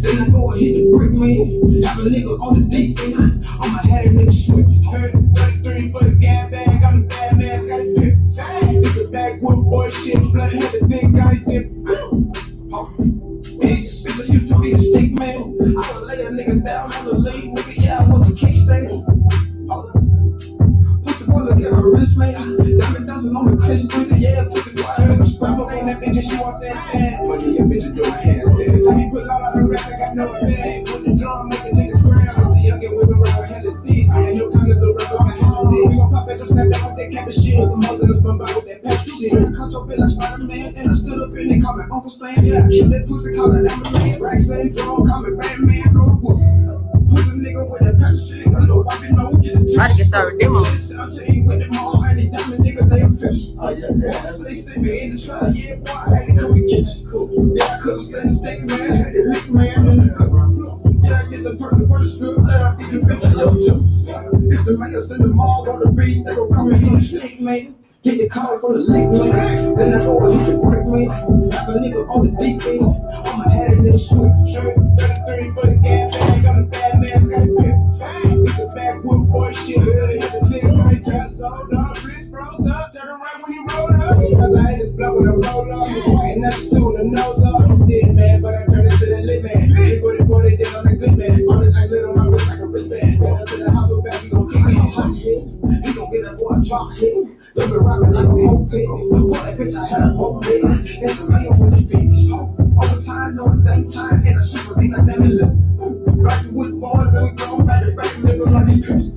Then I go and hit the brick, man. Have a nigga on the deep end. I'ma have a nigga switch. 33 for the gas bag. I'm the bad man, got it pip. It's a backwood boy shit. Blood had the thing, got his dip. Bitch, I used to be a stick man. I would lay a nigga down on the lead, nigga. Yeah, I was a kickstand. Put the bullet in her wrist, man. Diamond dozen on the Chris Breezer, yeah. Put the boy in the scrapper, ain't that bitch and she wants that. Money, your bitch is doing handstands. I put all out the rap, I got no bag. Put the drum, make a nigga scram. I see young get whipping around with hella seeds. And no comments of rapper, I can do it. We gon' pop at your snap down with that cap of shit. Some more than a spun by with that patch shit. I caught your bitch like Spider-Man, and I stood up and they call me Uncle Sam. Yeah, kill that pussy, call it Amberman. Rack same drum, call me Batman, go to work. Put a nigga with that patch shit. I know I can know, get a About to get started with demo. with them all, and they diamond niggas, they official. Oh, yeah, yeah. They sit me in the trial, yeah, boy, I had to come and get you. Yeah, I couldn't stand the stick, man. I had to lick, man. Yeah, I get the person for the strip, yeah, I eat the bitch at your juice. It's the mayors in the mall on the beat, they gon' come and hit the stick, man. Get the call from the lick, man. Then I go and hit the brick, man. Have a nigga on the deep end. I'ma have a nigga switch. 33 for the gas bag, I'm the bad man, got it pip. It's the backwood boy shit, hit the nigga, I just sold up, wrist froze up, turn right when he rolled up. Cause I had this blow when I roll up, and that's the two in the nose up. I'm still mad, but I turn it to the lit man. They put it, boy, they did on the good man. All this ice lit on my wrist like a wristband. Better to the house, go back, we gon' kick it hot hit. He gon' get a boy drop hit. Look around me like a moped. Boy, that bitch, I had a moped. That's the mayo with the bitch. Overtime, no thing time, and I shoot for things like that in lip. Rocky with boys, and we gon' ride it back, nigga, like he pitch.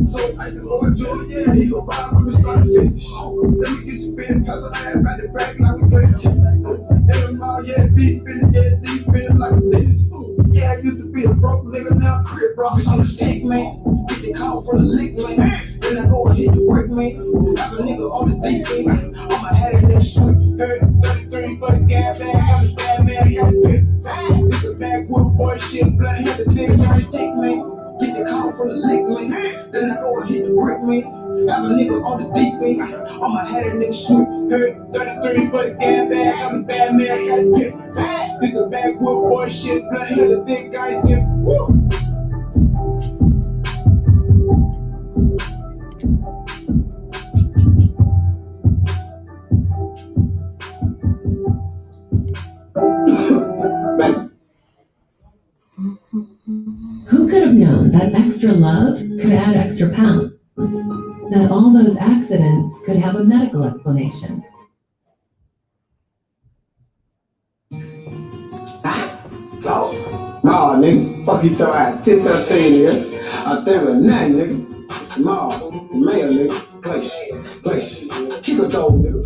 So I just go and do it, yeah, he gon' ride when we start to finish. Let me get you bent, cause I had ride it back like we play tennis. In the mall, yeah, deep in it, yeah, deep in it like a tennis. Yeah, I used to be a broke nigga, now crib rocks on the stick, man. Get the call from the lick, man. Then I go and hit the brick, man. Have a nigga on the deep end. I'ma have a nigga switch. 33 for the gas bag, I'm the bad man, got it pip. It's the backwood boy shit, blood had the nigga on the stick, man. Get the call from the lick, man. Then I go and hit the brick, man. Have a nigga on the deep end. I'ma have a nigga switch. 33 for the gas bag, I'm the bad man, got it pip. It's the backwood boy shit, blood had the thick guys get. Woo! Who could have known that extra love could add extra pounds? That all those accidents could have a medical explanation? Nah, nigga, fuck you till I 10-17 here. I think with nothing, nigga. It's small, mayor, nigga. Place. Keep it though, nigga.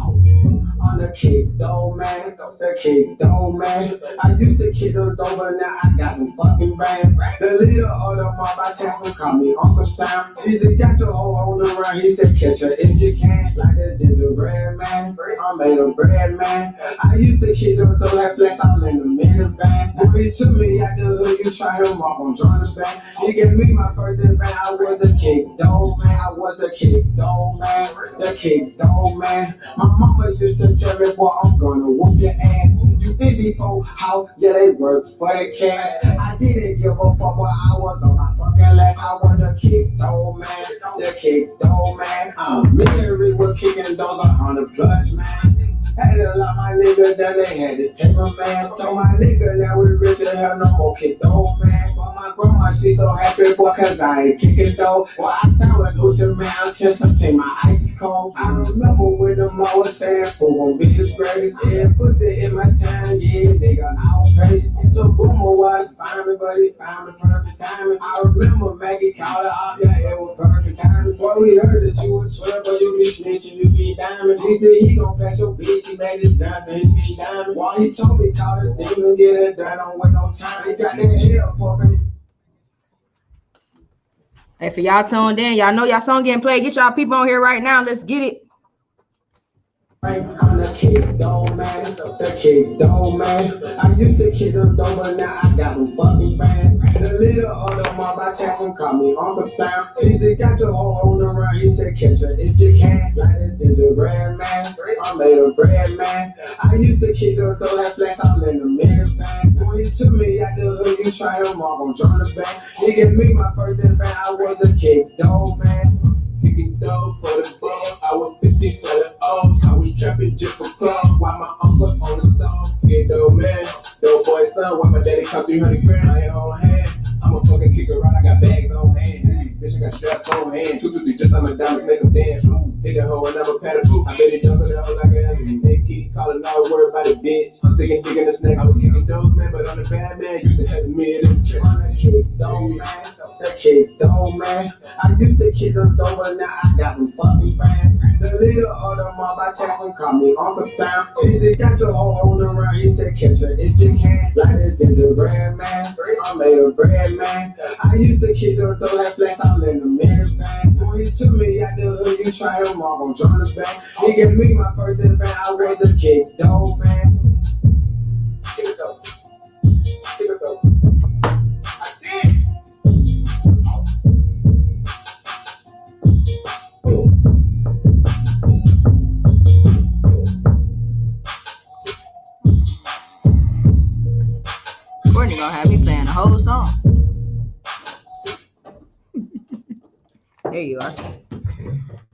On the kick, though, man. The kick, though, man. I used to kick them though, but now I got them fucking bang. The leader of the mob, I tell him, call me Uncle Sam. He said, got your hoe on the run. He said, catch her if you can. Like a gingerbread man. I'm made of bread, man. I used to kick them though, like flex, I'm in the minivan. If he took me out the hood, you try him off on John's back. He gave me my first advance. I was the kick, though, man. I was the kick, though, man. The kick, though, man. My mama used to tell me, boy, I'm gonna whoop your ass. You been before how? Yeah, they work for the cash. I didn't give a fuck, but I was on my fucking last. I was the kick, though, man. The kick, though, man. Mary was kicking those 100+ man. Had to lock my nigga down, they had to take my man. Told my nigga that we rich and hell no more kick though, man. But my grandma, she so happy, boy, cause I ain't kicking though. Well, I tell her, Gucci man, I'm just something, my ice is cold. I remember when the mom was saying, fool gon' be the greatest. Yeah, pussy in my town, yeah, nigga, outpaced. It's a boomer, was find me, but he found the perfect timing. I remember Maggie called her up, yeah, it was perfect timing. Boy, we heard that you was trouble, you be snitching, you be diamond. He said he gon' pass your bitch. He made it Johnson, he be diamond. While he told me, call this demon, get it done, don't wait no time. He got that hell pumping. Hey, for y'all tuned in, y'all know y'all song getting played. Get y'all people on here right now. Let's get it. I'm the kick, though, man. The kick, though, man. I used to kick them, though, but now I got them fucking bang. The leader of the mob, I tell him, call me Uncle Sam. He said, got your hoe on the run. He said, catch her if you can. Like this gingerbread man. I'm made of bread, man. I used to kick them, though, that flex, I'm in the minivan. He took me out the hood, you try him off, I'm trying to back. He gave me my first advance, I was a kid, dog man. Kicking dope for the ball, I was 15 selling O's. I was trapping just for club, while my uncle on the stove. Yeah, dope man, dope boy son, while my daddy cost 300 grand, I ain't on hand. I'm a fucking kick around, I got bags on hand. Bitch, I got straps on hand. 2, 2, 3, just like my diamonds, make them dance. Hit the hoe and I'm a paddle proof. I bet it dunk on the hoe like an enemy. They keep calling all words about it, bitch. I'm sticking dick in the snake. I was kicking those, man, but on the bad man, used to have the mid in the trap. On that kick, dome, man. That kick, dome, man. I used to kick them, though, but now I got them fucking fans. The leader of the mob, I tell him, call me Uncle Sam. She said, got your hoe on the run. He said, catch her if you can. Like this gingerbread, man. I made a bread, man. I used to kick them, throw that flex, I'm in the minivan. Boy, he took me out the hood, you try him off, I'm trying to back. He gave me my first advance, I was a kid, dog, man. Give it up. Give it up. I did. Courtney gonna have me playing the whole song. There you are.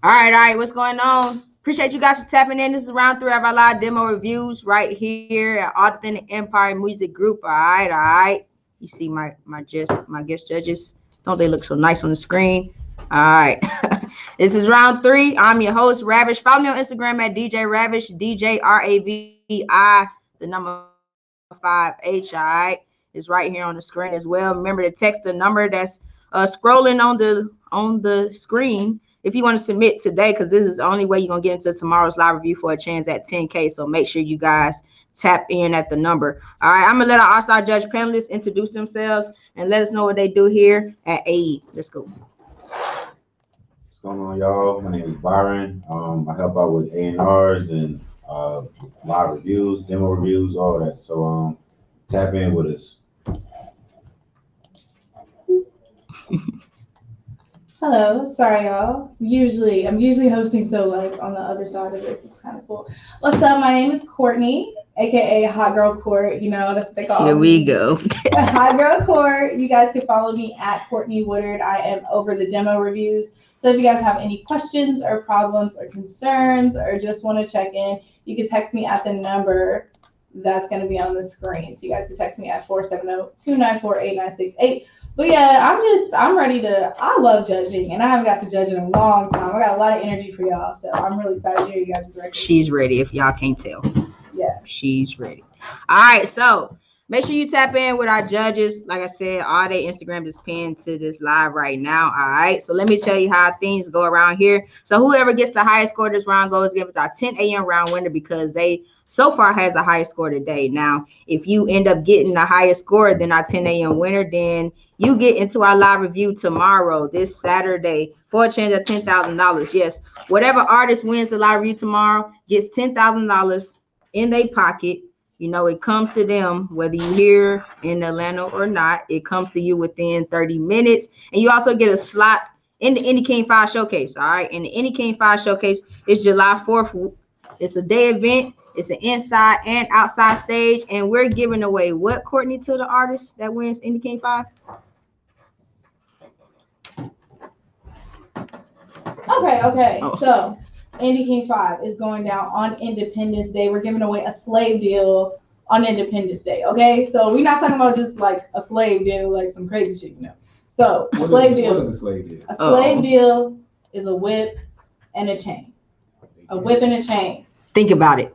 All right. What's going on? Appreciate you guys for tapping in. This is round 3 of our live demo reviews right here at Authentic Empire Music Group. All right. You see my guest judges. Don't they look so nice on the screen? All right. This is round 3. I'm your host, Ravish. Follow me on Instagram at DJ Ravish, DJ RAVI, the number 5H. All right. It's right here on the screen as well. Remember to text the number that's scrolling on the screen if you want to submit today, because this is the only way you're going to get into tomorrow's live review for a chance at 10K. So make sure you guys tap in at the number. All right, I'm going to let our outside judge panelists introduce themselves and let us know what they do here at AE. Let's go. What's going on, y'all? My name is Byron. I help out with A&Rs and live reviews, demo reviews, all that. So tap in with us. Hello, sorry y'all. I'm usually hosting, so like on the other side of this, it's kind of cool. What's up? My name is Courtney, aka Hot Girl Court. You know, that's what they call me. Here we go. Hot Girl Court. You guys can follow me at Courtney Woodard. I am over the demo reviews. So if you guys have any questions or problems or concerns or just want to check in, you can text me at the number that's going to be on the screen. So you guys can text me at 470-294-8968. But yeah, I'm ready to, I love judging, and I haven't got to judge in a long time. I got a lot of energy for y'all, so I'm really excited to hear you guys' record. She's ready, if y'all can't tell. Yeah. She's ready. All right, so make sure you tap in with our judges. Like I said, all their Instagram is pinned to this live right now. All right, so let me tell you how things go around here. So whoever gets the highest score this round goes give us our 10 a.m. round winner, because they so far has a high score today. Now, if you end up getting the highest score than our 10 a.m. winner, then you get into our live review tomorrow, this Saturday, for a chance of $10,000. Yes, whatever artist wins the live review tomorrow gets $10,000 in their pocket. You know, it comes to them, whether you're here in Atlanta or not. It comes to you within 30 minutes. And you also get a slot in the Indie King 5 Showcase, all right? And the Indie King 5 Showcase is July 4th. It's a day event. It's an inside and outside stage. And we're giving away what, Courtney, to the artist that wins Indie King 5? Okay. Oh. So Indie King 5 is going down on Independence Day. We're giving away a slave deal on Independence Day. Okay, so we're not talking about just like a slave deal, like some crazy shit, you know. So a slave deal. What is a slave deal? A slave deal is a whip and a chain. A whip and a chain. Think about it.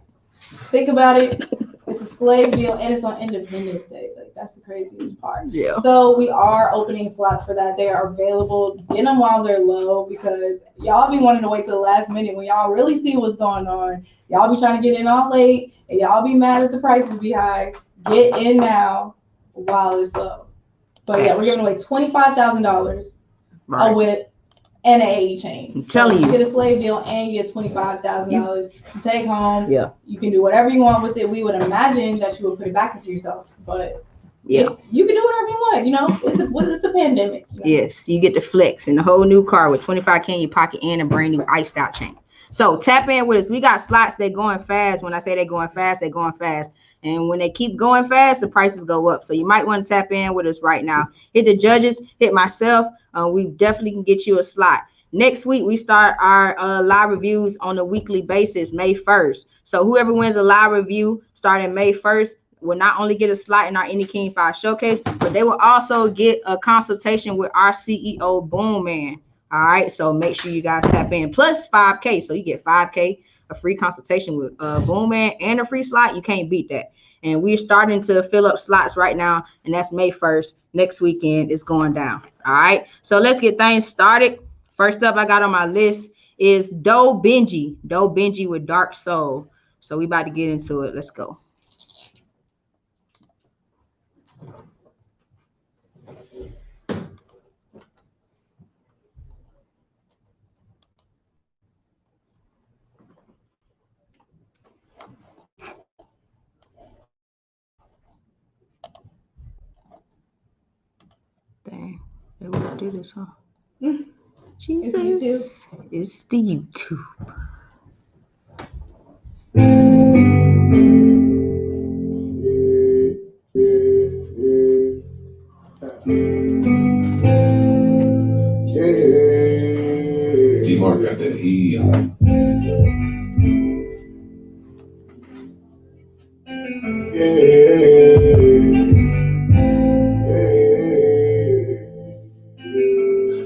Think about it. It's a slave deal, and it's on Independence Day. Like, that's the craziest part. Yeah. So we are opening slots for that. They are available. Get them while they're low, because y'all be wanting to wait till the last minute when y'all really see what's going on. Y'all be trying to get in all late, and y'all be mad that the prices be high. Get in now while it's low. But yeah, we're giving away $25,000, Right. a whip, and an AE chain. I'm telling You you. get a slave deal and you get $25,000 to take home. Yeah. You can do whatever you want with it. We would imagine that you would put it back into yourself, but Yeah. you can do whatever you want. You know, it's a pandemic. You know? Yes, you get the flex and a whole new car with $25K in your pocket and a brand new iced out chain. So tap in with us. We got slots. They're going fast. When I say they're going fast, they're going fast. And when they keep going fast, the prices go up. So you might want to tap in with us right now. Hit the judges, hit myself. We definitely can get you a slot. Next week, we start our live reviews on a weekly basis, May 1st. So whoever wins a live review starting May 1st will not only get a slot in our Indie King 5 showcase, but they will also get a consultation with our CEO, Boom Man. All right, so make sure you guys tap in. Plus 5K, so you get 5K, a free consultation with Boom Man, and a free slot. You can't beat that. And we're starting to fill up slots right now, and that's May 1st. Next weekend, it's going down. All right, so let's get things started. First up, I got on my list is Doe Benji with Dark Soul. So we about to get into it. Let's go. Dang, they would do this, huh? Jesus, it's the YouTube. D-Mark got that E.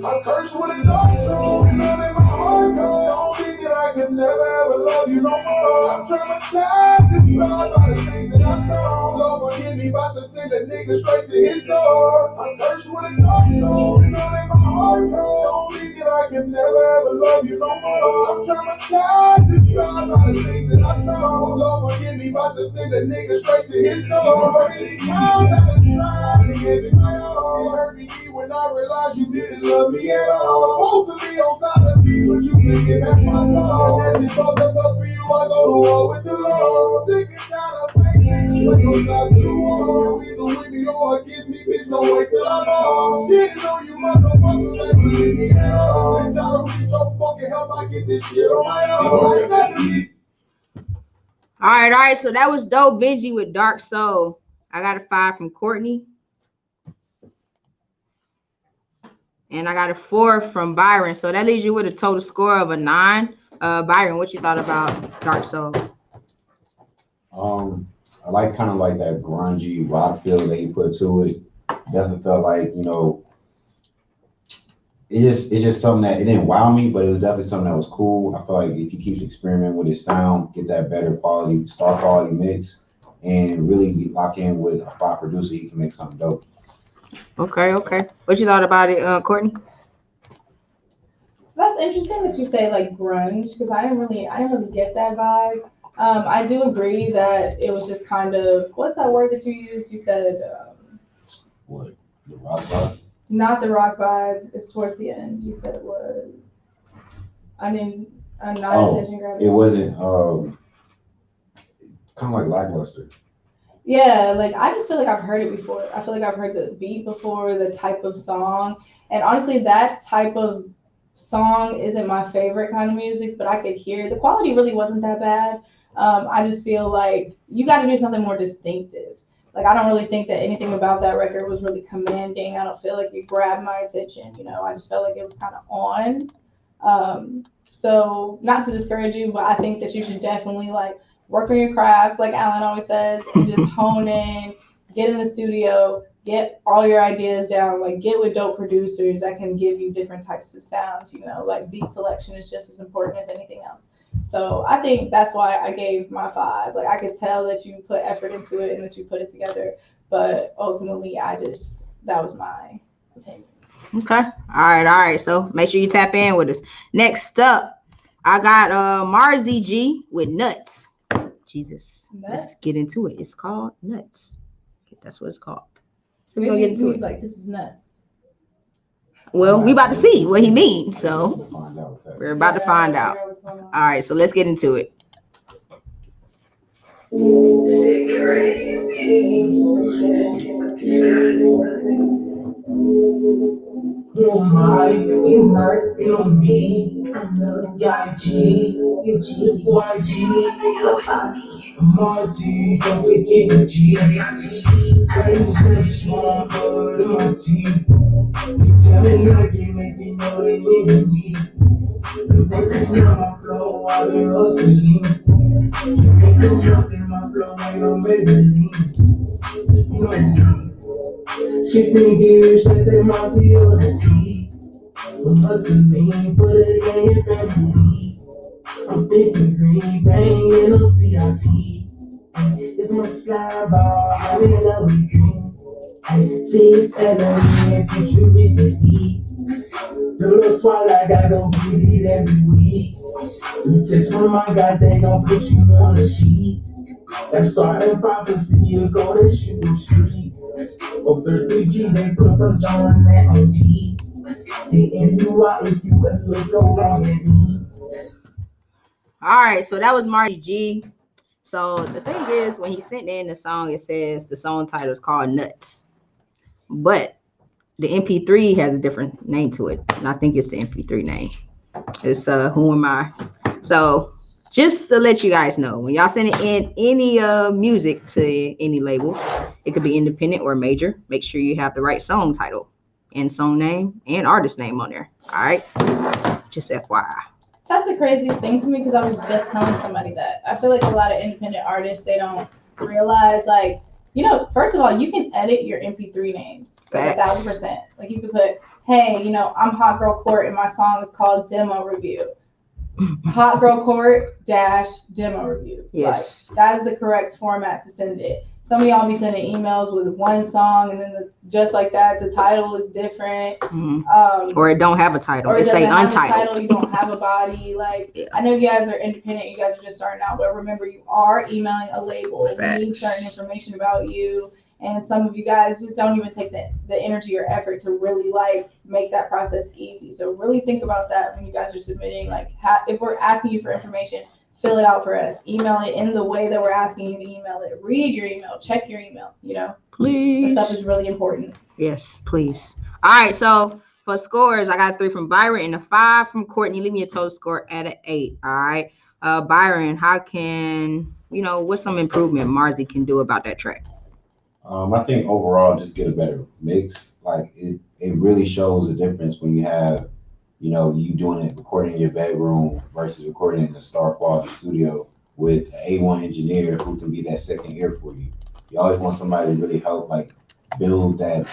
I'm cursed with a dark soul, you know that my heart goes. Don't think that I can never ever love you no more. I'm traumatized inside by the things that I saw. Lord forgive me, about to send a nigga straight to his door. I'm cursed with a dark soul, you know that my heart goes. Don't think that I can never ever love you no more. I'm traumatized inside by the things that I saw. Lord forgive me, about to send a nigga straight to his door. Really proud that I tried to give it my all. It hurt me when I realized you didn't love me at all. Supposed to be on side of me, but you couldn't get back my call. That shit fucked up for you, I go to war with the Lord. Sticking down a fake niggas, but no side to the wall. You either with me or against me, bitch, don't wait till I'm off. Shitting on you motherfuckers, ain't believe me at all. And y'all don't need your fucking help, I get this shit on my own. All right, so that was Doe Benji with Dark Soul. I got a 5 from Courtney. And I got a 4 from Byron. So that leaves you with a total score of a 9. Byron, what you thought about Dark Soul? I like kind of like that grungy rock feel that he put to it. Definitely felt like, you know, it's just something that it didn't wow me, but it was definitely something that was cool. I feel like if he keeps experimenting with his sound, get that better quality, star quality mix, and really lock in with a 5 producer, he can make something dope. Okay. What you thought about it, Courtney? That's interesting that you say like grunge, because I didn't really get that vibe. I do agree that it was just kind of, what's that word that you used? You said what, the rock vibe? Not the rock vibe. It's towards the end. You said it was. I mean, I'm not attention grabbing. It wasn't kind of like lackluster. Yeah, like I just feel like I've heard it before. I feel like I've heard the beat before, the type of song. And honestly, that type of song isn't my favorite kind of music, but I could hear the quality really wasn't that bad. I just feel like you got to do something more distinctive. Like, I don't really think that anything about that record was really commanding. I don't feel like it grabbed my attention, you know. I just felt like it was kind of on. So not to discourage you, but I think that you should definitely like work on your craft, like Alan always says, and just hone in, get in the studio, get all your ideas down, like get with dope producers that can give you different types of sounds, you know, like beat selection is just as important as anything else. So I think that's why I gave my 5. Like I could tell that you put effort into it and that you put it together, but ultimately that was my opinion. Okay. All right. So make sure you tap in with us. Next up, I got Marzi G with Nuts. Jesus. Nuts? Let's get into it. It's called Nuts. That's what it's called. So we're gonna get into it. Like, this is nuts. Well, we about to see what he means. So we're about to find out. All right, so let's get into it. Oh my, you mercy on me. I know. YG, YG, so fast. Marcy, don't forget the G. Crazy, small, blood on my teeth. You tell me I can make you know that you need me. Make this not my flow, I've been hustling. Make this nothing my flow, ain't no Maybelline. You know it's me. Shifting gears, I say Marcy on the speed. I'm hustling for the gang and family. I'm thinking green, banging on TIP. It's my slide ball, having a lovely dream. See it's LA and future Mr. The little swat I gotta go get it every week. You text one of my guys, they gon' put you on the sheet. That's starting prophecy, you go to shoot the street. For 33G, they put a John that on G. They end you out if you ever go wrong at me. All right, so that was Marty G. So the thing is, when he sent in the song, it says the song title is called Nuts, but the MP3 has a different name to it, and I think it's the MP3 name. It's Who Am I? So just to let you guys know, when y'all sending in any music to any labels, it could be independent or major. Make sure you have the right song title and song name and artist name on there. All right, just FYI. That's the craziest thing to me because I was just telling somebody that. I feel like a lot of independent artists, they don't realize, like, you know, first of all, you can edit your MP3 names. Like 1,000%. Like you could put, hey, you know, I'm Hot Girl Court and my song is called Demo Review. Hot Girl Court - Demo Review. Yes. Like, that is the correct format to send it. Some of y'all be sending emails with one song and then just like that, the title is different. Mm-hmm. Or it don't have a title. It say untitled. You don't have a body. Like, yeah. I know you guys are independent. You guys are just starting out, but remember, you are emailing a label. Facts. We need certain information about you. And some of you guys just don't even take the energy or effort to really like make that process easy. So really think about that when you guys are submitting. Like, if we're asking you for information, fill it out for us. Email it in the way that we're asking you to email it. Read your email. Check your email. You know, please. This stuff is really important. Yes, please. All right. So for scores, I got 3 from Byron and a 5 from Courtney. Leave me a total score at an 8. All right. Byron, how can, you know, what's some improvement Marzi can do about that track? I think overall, just get a better mix. Like it really shows the difference when you have, you know, you doing it, recording in your bedroom versus recording in a star quality studio with an A1 engineer who can be that second ear for you. You always want somebody to really help, like, build that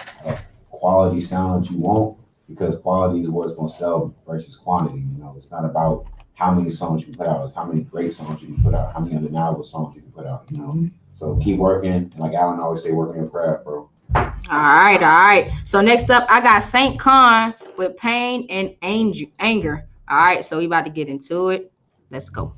quality sound that you want, because quality is what's going to sell versus quantity. You know, it's not about how many songs you put out, it's how many great songs you can put out, how many undeniable songs you can put out, you know. Mm-hmm. So keep working, and like Alan always say, work on your craft, bro. All right. So next up, I got Saint Khan with Pain and Anger. All right, so we about to get into it. Let's go.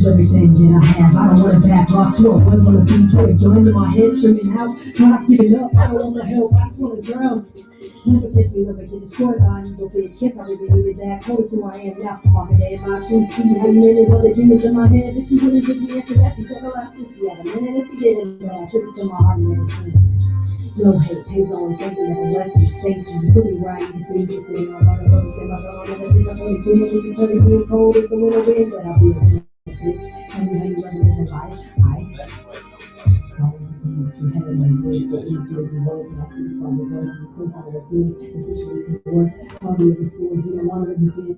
Everything that I have, I don't want to back off. Swore was on the beat, joined in my head, screaming out, not giving up. I don't want my help, I just want to drown. Never kiss me, never get destroyed by an evil bitch. Guess I really needed that. Close who I am now. Walking in my shoes, see how you in it, but the demons in my head. If you wouldn't give me after that, she said, oh, I should. She had a minute and she didn't. But I took it to my heart and everything. No hate, pays on, thank you, never left me. Thank you, you really right. Between this thing, I'm on the road, say my phone, I'm going to take too much. It's starting to get cold, it's the winter wind, but I'll be okay. Tell me how you run in your life. You have my voice, but you feel the world. I see from the voice of the close of the dudes and push me towards all the other fools. You don't want to be clear.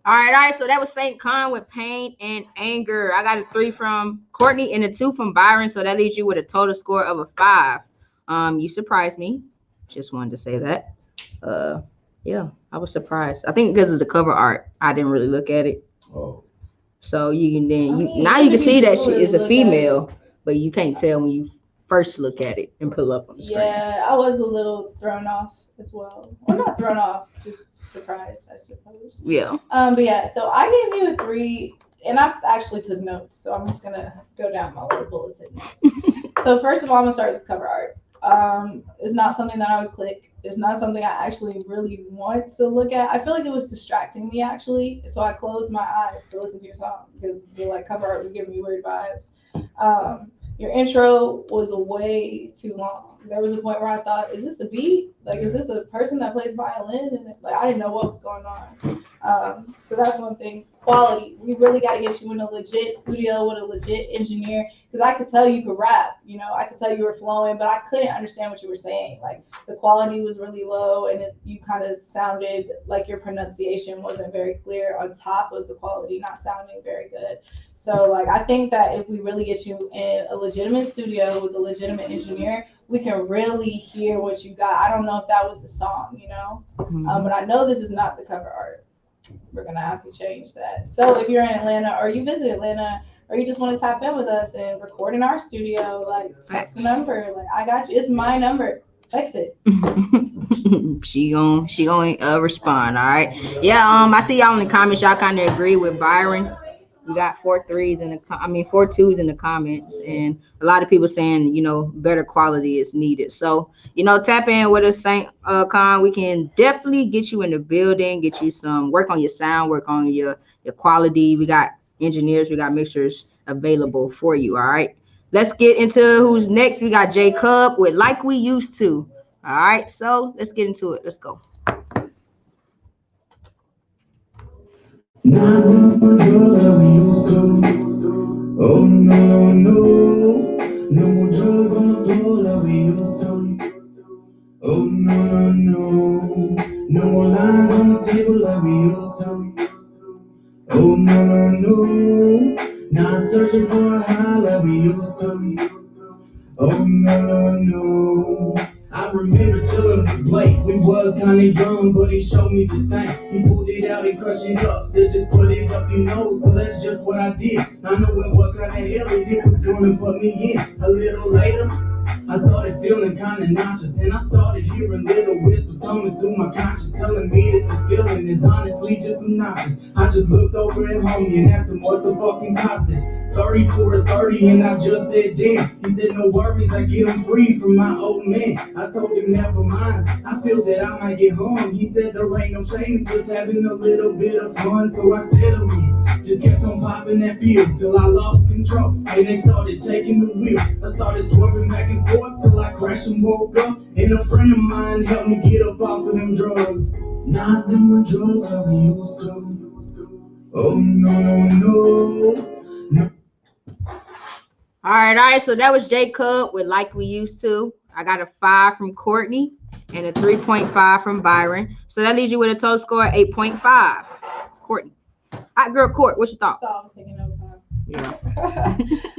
All right. So that was Saint Khan with Pain and Anger. I got a 3 from Courtney and a 2 from Byron. So that leaves you with a total score of a 5. You surprised me. Just wanted to say that. Yeah, I was surprised. I think because of the cover art, I didn't really look at it. Oh. So you can then now you can see that she is a female, but you can't tell when you first look at it and pull up on the screen. Yeah, I was a little thrown off as well. Well, not thrown off, just surprised, I suppose. Yeah. But yeah, so I gave you a 3, and I actually took notes, so I'm just gonna go down my little bulletin notes. So first of all, I'm gonna start with cover art. It's not something that I would click. It's not something I actually really want to look at. I feel like it was distracting me actually, so I closed my eyes to listen to your song because the like cover art was giving me weird vibes. Your intro was way too long. There was a point where I thought, is this a beat? Like, is this a person that plays violin? And like, I didn't know what was going on. So that's one thing. Quality. We really got to get you in a legit studio with a legit engineer because I could tell you could rap. You know, I could tell you were flowing, but I couldn't understand what you were saying. Like, the quality was really low, and you kind of sounded like your pronunciation wasn't very clear on top of the quality not sounding very good. So, like, I think that if we really get you in a legitimate studio with a legitimate engineer, we can really hear what you got. I don't know if that was the song, you know, but I know this is not the cover art. We're gonna have to change that. So if you're in Atlanta or you visit Atlanta or you just want to tap in with us and record in our studio, like text the number. Like I got you. It's my number. Text it. she gonna respond. All right. Yeah. I see y'all in the comments. Y'all kind of agree with Byron. We got 4 3s in the 4 2s in the comments, and a lot of people saying, you know, better quality is needed. So, you know, tap in with us, Saint Con. We can definitely get you in the building, get you some work on your sound, work on your quality. We got engineers, we got mixers available for you. All right. Let's get into who's next. We got Jacob with Like We Used To. All right. So let's get into it. Let's go. Not doing drugs like we used to. Oh no, no, no more drugs on the floor like we used to. Oh no, no more lines on the table like we used to. Oh no, not searching for a high like we used to. Oh no. I remember chillin' with Blake. We was kinda young, but he showed me this thing. He pulled it out and crushed it up. Said just put it up your nose. So that's just what I did. Not knowing what kind of hell it was gonna put me in. A little later, I started feeling kinda nauseous, and I started hearing little whispers coming through my conscience, telling me that this feeling is honestly just some nonsense. I just looked over at homie and asked him what the fucking cost is. 30 for a 30, and I just said damn. He said no worries, I get him free from my old man. I told him never mind, I feel that I might get home. He said there ain't no shame, just having a little bit of fun. So I steadily just kept on popping that pill till I lost control, and they started taking the wheel. I started swerving back and forth till I crashed and woke up, and a friend of mine helped me get up off of them drugs. Not doing drugs like we used to. Oh no. All right. So that was Jacob with Like We Used To. I got a 5 from Courtney and a 3.5 from Byron. So that leaves you with a total score of 8.5. Courtney. Girl, Court, what's your thought? So I was taking notes on. Yeah.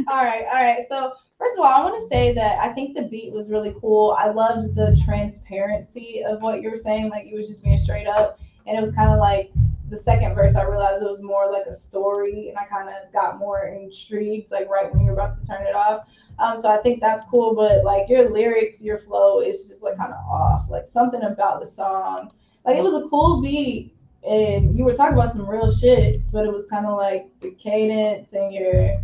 All right. So first of all, I want to say that I think the beat was really cool. I loved the transparency of what you were saying. Like, you was just being straight up. And it was kind of like the second verse, I realized it was more like a story. And I kind of got more intrigued, like right when you're about to turn it off. So I think that's cool. But like your lyrics, your flow is just like kind of off. Like something about the song. Like it was a cool beat. And you were talking about some real shit, but it was kind of like the cadence and your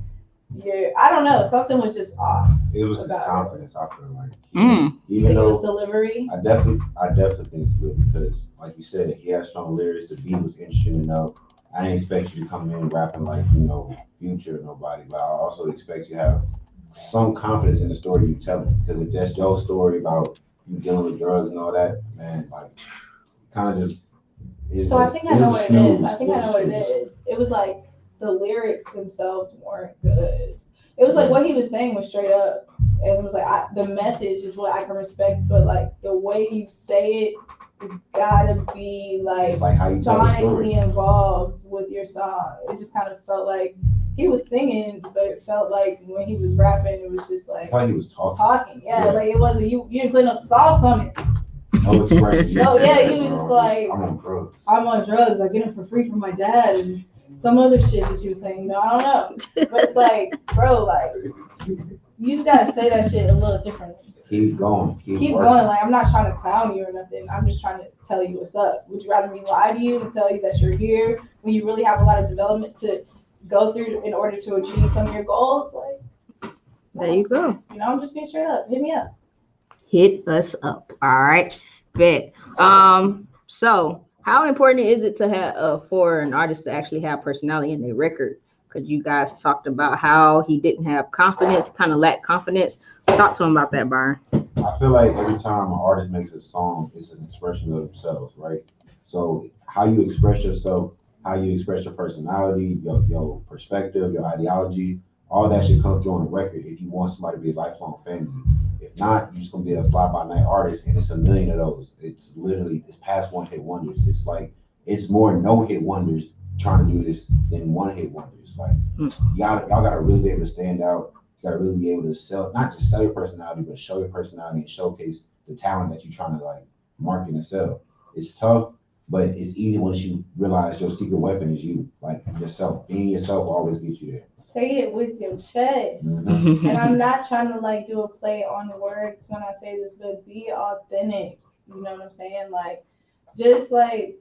I don't know, something was just off. It was his confidence, I feel like. Even though it was delivery. I definitely think it's good because, like you said, he has strong lyrics. The beat was interesting enough. I didn't expect you to come in rapping like, you know, Future or nobody, but I also expect you to have some confidence in the story you're telling. Because if that's your story about you dealing with drugs and all that, man, like, kind of just. So I think I know what it is. I think I know what it is. It was like the lyrics themselves weren't good. It was like what he was saying was straight up, and it was like the message is what I can respect, but like the way you say it has gotta be like sonically involved with your song. It just kind of felt like he was singing, but it felt like when he was rapping, it was just like I thought he was talking. Yeah, like it wasn't you didn't put enough sauce on it. No expression. No, yeah, you was just like, I'm on drugs. I get them for free from my dad and some other shit that you was saying. No, I don't know. But it's like, bro, like, you just gotta say that shit a little differently. Keep going. Keep working. going. Like, I'm not trying to clown you or nothing. I'm just trying to tell you what's up. Would you rather me lie to you and tell you that you're here when you really have a lot of development to go through in order to achieve some of your goals? Like, There you go. you know, I'm just being straight up. Hit me up. Hit us up. All right. Bet. So how important is it to have for an artist to actually have personality in their record? Because you guys talked about how he didn't have confidence, kind of lacked confidence. Talk to him about that, Byron. I feel like every time an artist makes a song, it's an expression of themselves, right? So how you express yourself, how you express your personality, your perspective, your ideology, all that should come through on the record if you want somebody to be a lifelong fan of you. If not, you're just gonna be a fly-by-night artist, and it's a million of those. It's past one-hit wonders. It's like it's more no-hit wonders trying to do this than one-hit wonders. Like y'all gotta really be able to stand out. You gotta really be able to sell, not just sell your personality, but show your personality and showcase the talent that you're trying to like market and sell. It's tough, but it's easy once you realize your secret weapon is you, like yourself. Being yourself will always get you there. Say it with your chest. Mhm. And I'm not trying to like do a play on words when I say this, but be authentic. You know what I'm saying? Like, just like,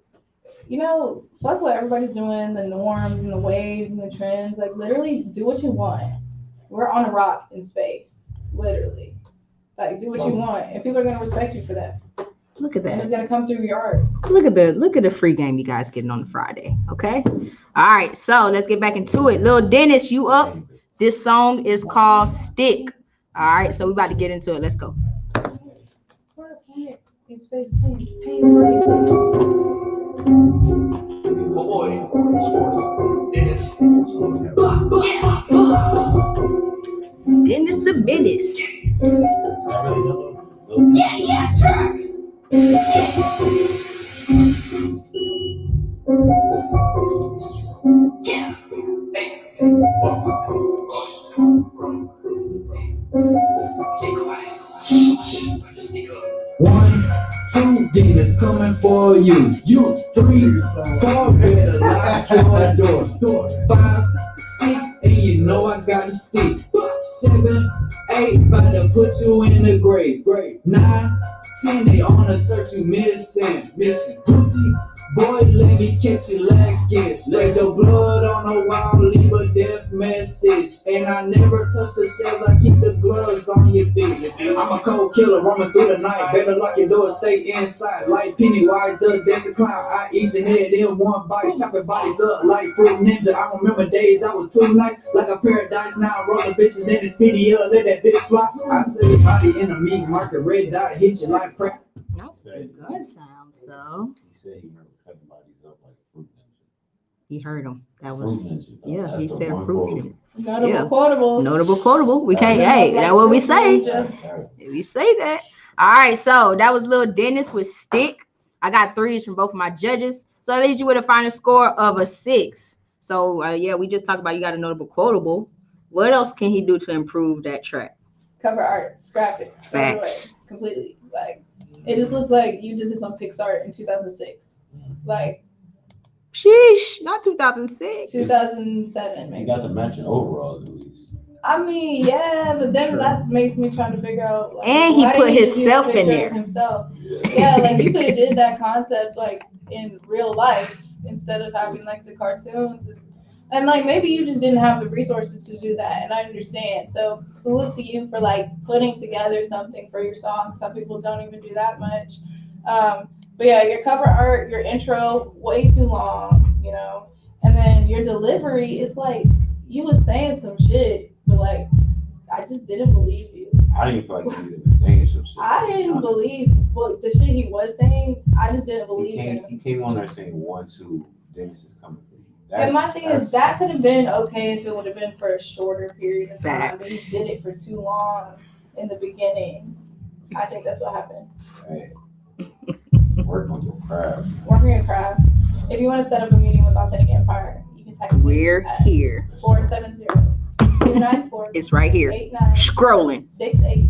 you know, fuck what everybody's doing, the norms and the waves and the trends. Like, literally do what you want. We're on a rock in space, literally. Like, do what you want, and people are gonna respect you for that. Look at And it's that. gonna come through your art. Look at the free game you guys getting on the Friday. Okay. All right. So let's get back into it. Lil Dennis, you up? This song is called Stick. All right. So we about to get into it. Let's go. Oh boy, Dennis. Dennis the Menace. One, two, demons coming for you. You, 3, 4, better lock your door. 5, 6, and you know I got a stick. 7, 8, about to put you in the grave. 9, 10, they on a search you missing. Pussy, boy, let me catch you lacking. Spread the blood on the wall, leave a death message. And I never touch the shells, I keep the gloves on your feet. I'm a cold killer, roaming through the night. Better lock your door, stay inside. Like Pennywise, the desert clown. I eat your head in one bite, chopping bodies up like Fruit Ninja. I remember days I was too nice, like a paradise. Now I'm rolling bitches in this video, let that bitch fly. I see your body in a meat market, red dot, hit you like crack. Nope. Good sounds though. He said he remember cutting bodies up like Fruit Ninja. He heard him. That Fruit was Ninja. though. yeah. That's He the said one fruit. quote. Ninja. Notable Yeah. quotables. Notable quotable. We can't. Yeah. Hey, that's what we say. Ninja. We say that. All right. So that was Lil Dennis with Stick. I got 3s from both of my judges. So that leaves you with a final score of a 6. So yeah, we just talked about you got a notable quotable. What else can he do to improve that track? Cover art, scrap it, throw it away Facts. completely. Like, it just looks like you did this on Pixar in 2006. Like, Sheesh, not 2006. 2007 He maybe. got the mention overall at least. I mean, yeah, but then Sure. that makes me trying to figure out. Like, And he why put didn't just use a himself in picture there. of Himself. Yeah, like you could have did that concept like in real life instead of having like the cartoons. And like maybe you just didn't have the resources to do that, and I understand. So salute to you for like putting together something for your song. Some people don't even do that much. But yeah, your cover art, your intro, way too long, you know, and then your delivery is like you was saying some shit, but like I just didn't believe you. I didn't feel like he was even saying some shit. I didn't believe the shit he was saying. I just didn't believe him. He came on there saying 1, 2, Dennis is coming for you. And my thing is that could have been okay if it would have been for a shorter period of time, but he Facts. did it for too long in the beginning. I think that's what happened. Hey, work on your craft. Working your craft. If you want to set up a meeting with Authentic Empire, you can text me We're at here. 470-294. It's right here. Scrolling. 8968.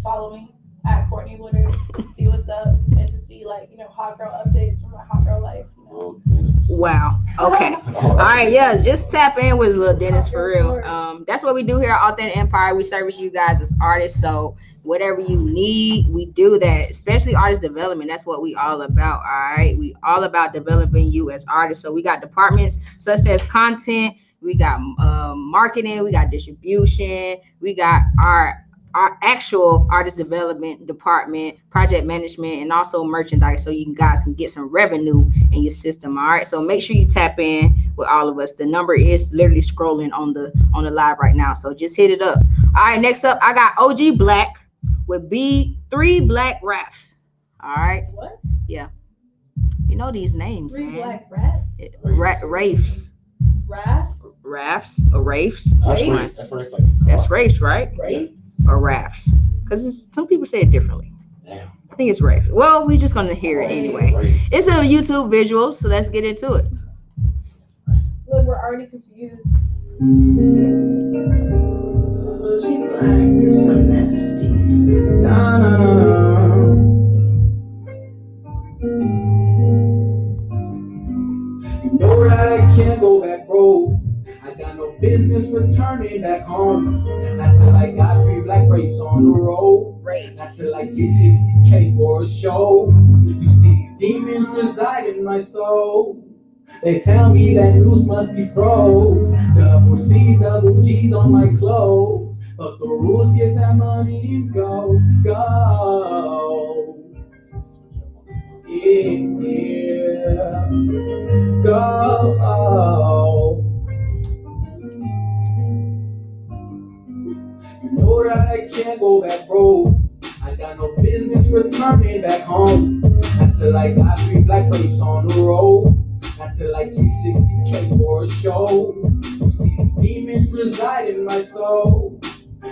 Follow me. at Courtney Woodard, see what's up, and to see like hot girl updates from my hot girl life. Oh, goodness. Wow. Okay. All right. Yeah. Just tap in with Lil Dennis for real. That's what we do here at Authentic Empire. We service you guys as artists. So whatever you need, we do that. Especially artist development. That's what we all about. All right. We all about developing you as artists. So we got departments such as content. We got marketing. We got distribution. We got our actual artist development department, project management, and also merchandise, so you guys can get some revenue in your system. All right, so make sure you tap in with all of us. The number is literally scrolling on the live right now, so just hit it up. All right, next up I got OG Black with B3 Black Raps. All right, What? yeah, you know these names, 3 man. black rats? Rafes, Rafts? rafs or rafes. That's Race? right. That's right. Like, That's rafes, right? Rates? Or rafs, because some people say it differently. damn. I think it's rafe. Well, we're just gonna hear it anyway. Right. It's a YouTube visual, so let's get into it. Look, we're already confused. She black is so nasty. No, no, no, no. You know that I can't go back, bro. I got no business returning back home. Not till I got 3 black rapes on the road. Not till I get 60K for a show. You see these demons reside in my soul. They tell me that news must be froze. Double C's, double G's on my clothes. But the rules get that money and go, go. Yeah, go. You know that I can't go back, bro. I got no business returning back home. Until I got 3 black rapes on the road. Until I get 60K for a show. You see these demons reside in my soul.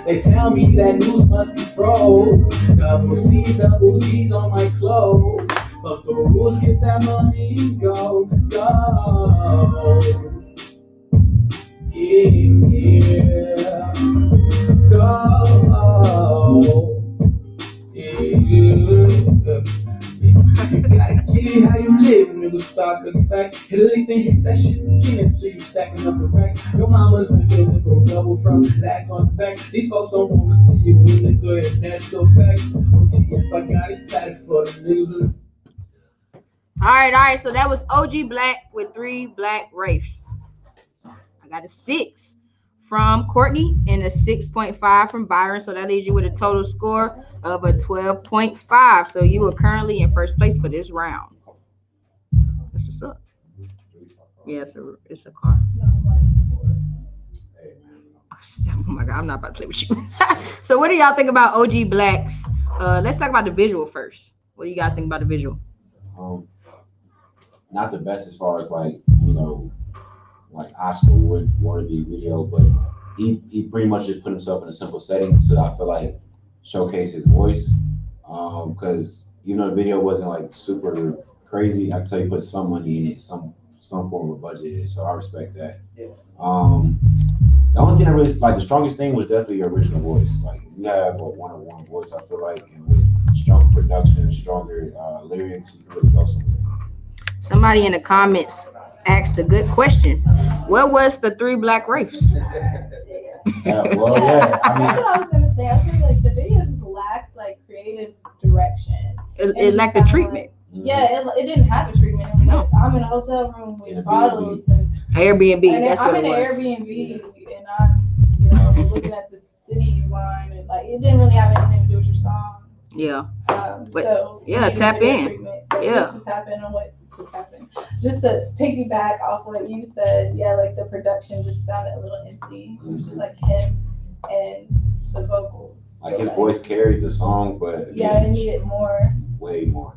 They tell me that news must be froze. Double C, double G's on my clothes. But the rules get that money and go, go. Yeah, go. Yeah. You gotta get it how you live, nigga. Start looking back. Hit a lick, then hit that shit again until you stacking up the racks. Your mama's gonna get a nigga double from last month back. These folks don't wanna see you win, nigga, and that's a fact. OTF, I got it tatted for the niggas. All right. So that was OG Black with 3 black Rafes. I got a 6 from Courtney and a 6.5 from Byron. So that leaves you with a total score of a 12.5. So you are currently in first place for this round. That's what's up. Yeah, it's a car. Oh my God, I'm not about to play with you. So what do y'all think about OG Black's? Let's talk about the visual first. What do you guys think about the visual? Not the best as far as like Oscar worthy video, but he pretty much just put himself in a simple setting, so I feel like showcase his voice. Because even though the video wasn't like super crazy, I can tell you put some money in it, some form of budget in it, so I respect that. Yeah. The only thing I really like, the strongest thing was definitely your original voice. Like you have a one-on-one voice, I feel like, and with stronger production, stronger lyrics, you can really go somewhere. Somebody in the comments asked a good question. What was the 3 black Rafes? Yeah, well, yeah. I mean, That's what I was gonna say. I was gonna like the video just lacked like creative direction. It lacked the treatment. Yeah, it didn't have a treatment. It was like, I'm in a hotel room In a with bottles and Airbnb. then That's I'm what in it an was. Airbnb and I'm looking at the city line and like it didn't really have anything to do with your song. Yeah. But, So yeah, you needed tap video in. treatment. Yeah. Just to tap in on what to tap in. Just to piggyback off what you said, yeah, like the production just sounded a little empty. It was just like him and the vocals. like his voice carried the song, but Yeah, it needed more. way more.